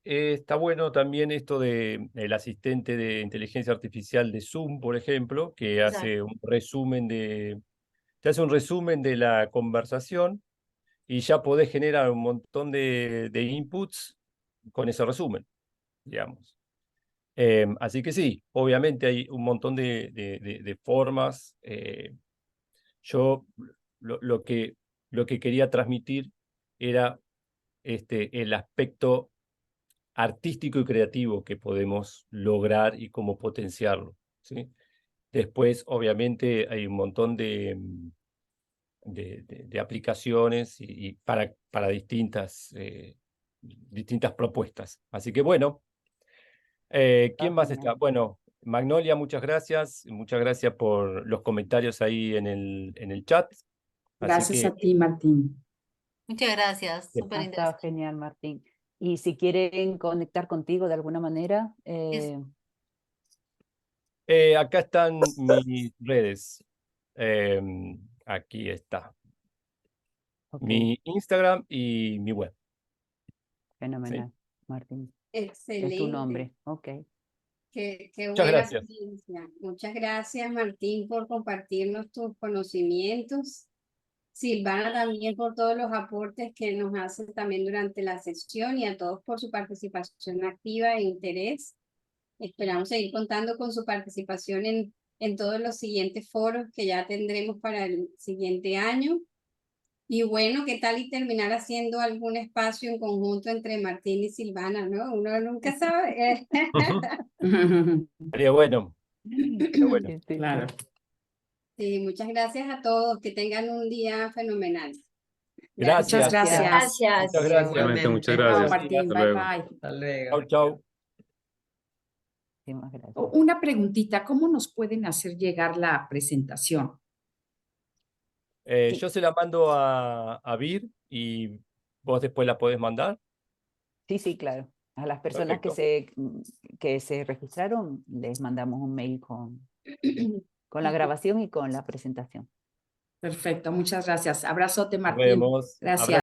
está bueno también esto de el asistente de inteligencia artificial de Zoom, por ejemplo, que Exacto. te hace un resumen de la conversación y ya podés generar un montón de inputs con ese resumen, digamos. Así que sí, obviamente hay un montón de formas. yo lo que quería transmitir era el aspecto artístico y creativo que podemos lograr y cómo potenciarlo, ¿sí? Después, obviamente, hay un montón de aplicaciones y para distintas propuestas. Así que bueno, ¿quién más está? Bueno, Magnolia, muchas gracias por los comentarios ahí en el chat. Así Gracias que a ti, Martín. Muchas gracias, Sí. súper Ha estado interesante. genial, Martín. Y si quieren conectar contigo de alguna manera, acá están mis redes. Aquí está. ok, Mi Instagram y mi web. ¿Sí? fenomenal, Martín. Es tu Excelente. nombre, ok. Qué Muchas buena gracias. experiencia. Muchas gracias, Martín, por compartirnos tus conocimientos. Silvana también por todos los aportes que nos hace también durante la sesión y a todos por su participación activa e interés. Esperamos seguir contando con su participación en todos los siguientes foros que ya tendremos para el siguiente año. Y bueno, ¿qué tal y terminar haciendo algún espacio en conjunto entre Martín y Silvana, ¿no? Uno nunca sabe. Sería bueno. Sería bueno. Sí, sí, Claro. sí. Sí, muchas gracias a todos. Que tengan un día fenomenal. Gracias. Muchas gracias. Gracias. Muchas gracias. Igualmente, muchas Igualmente. Chao, gracias. Martín. Hasta Bye, luego. bye. Hasta luego. Chau, chau. Muchísimas gracias. Una preguntita, ¿cómo nos pueden hacer llegar la presentación? Sí. Yo se la mando a Vir y vos después la podés mandar. Sí, sí, claro. A las personas Perfecto. que se registraron, les mandamos un mail con la grabación y con la presentación. Perfecto, muchas gracias. Abrazote, Nos Martín. vemos. Gracias. Abrazo.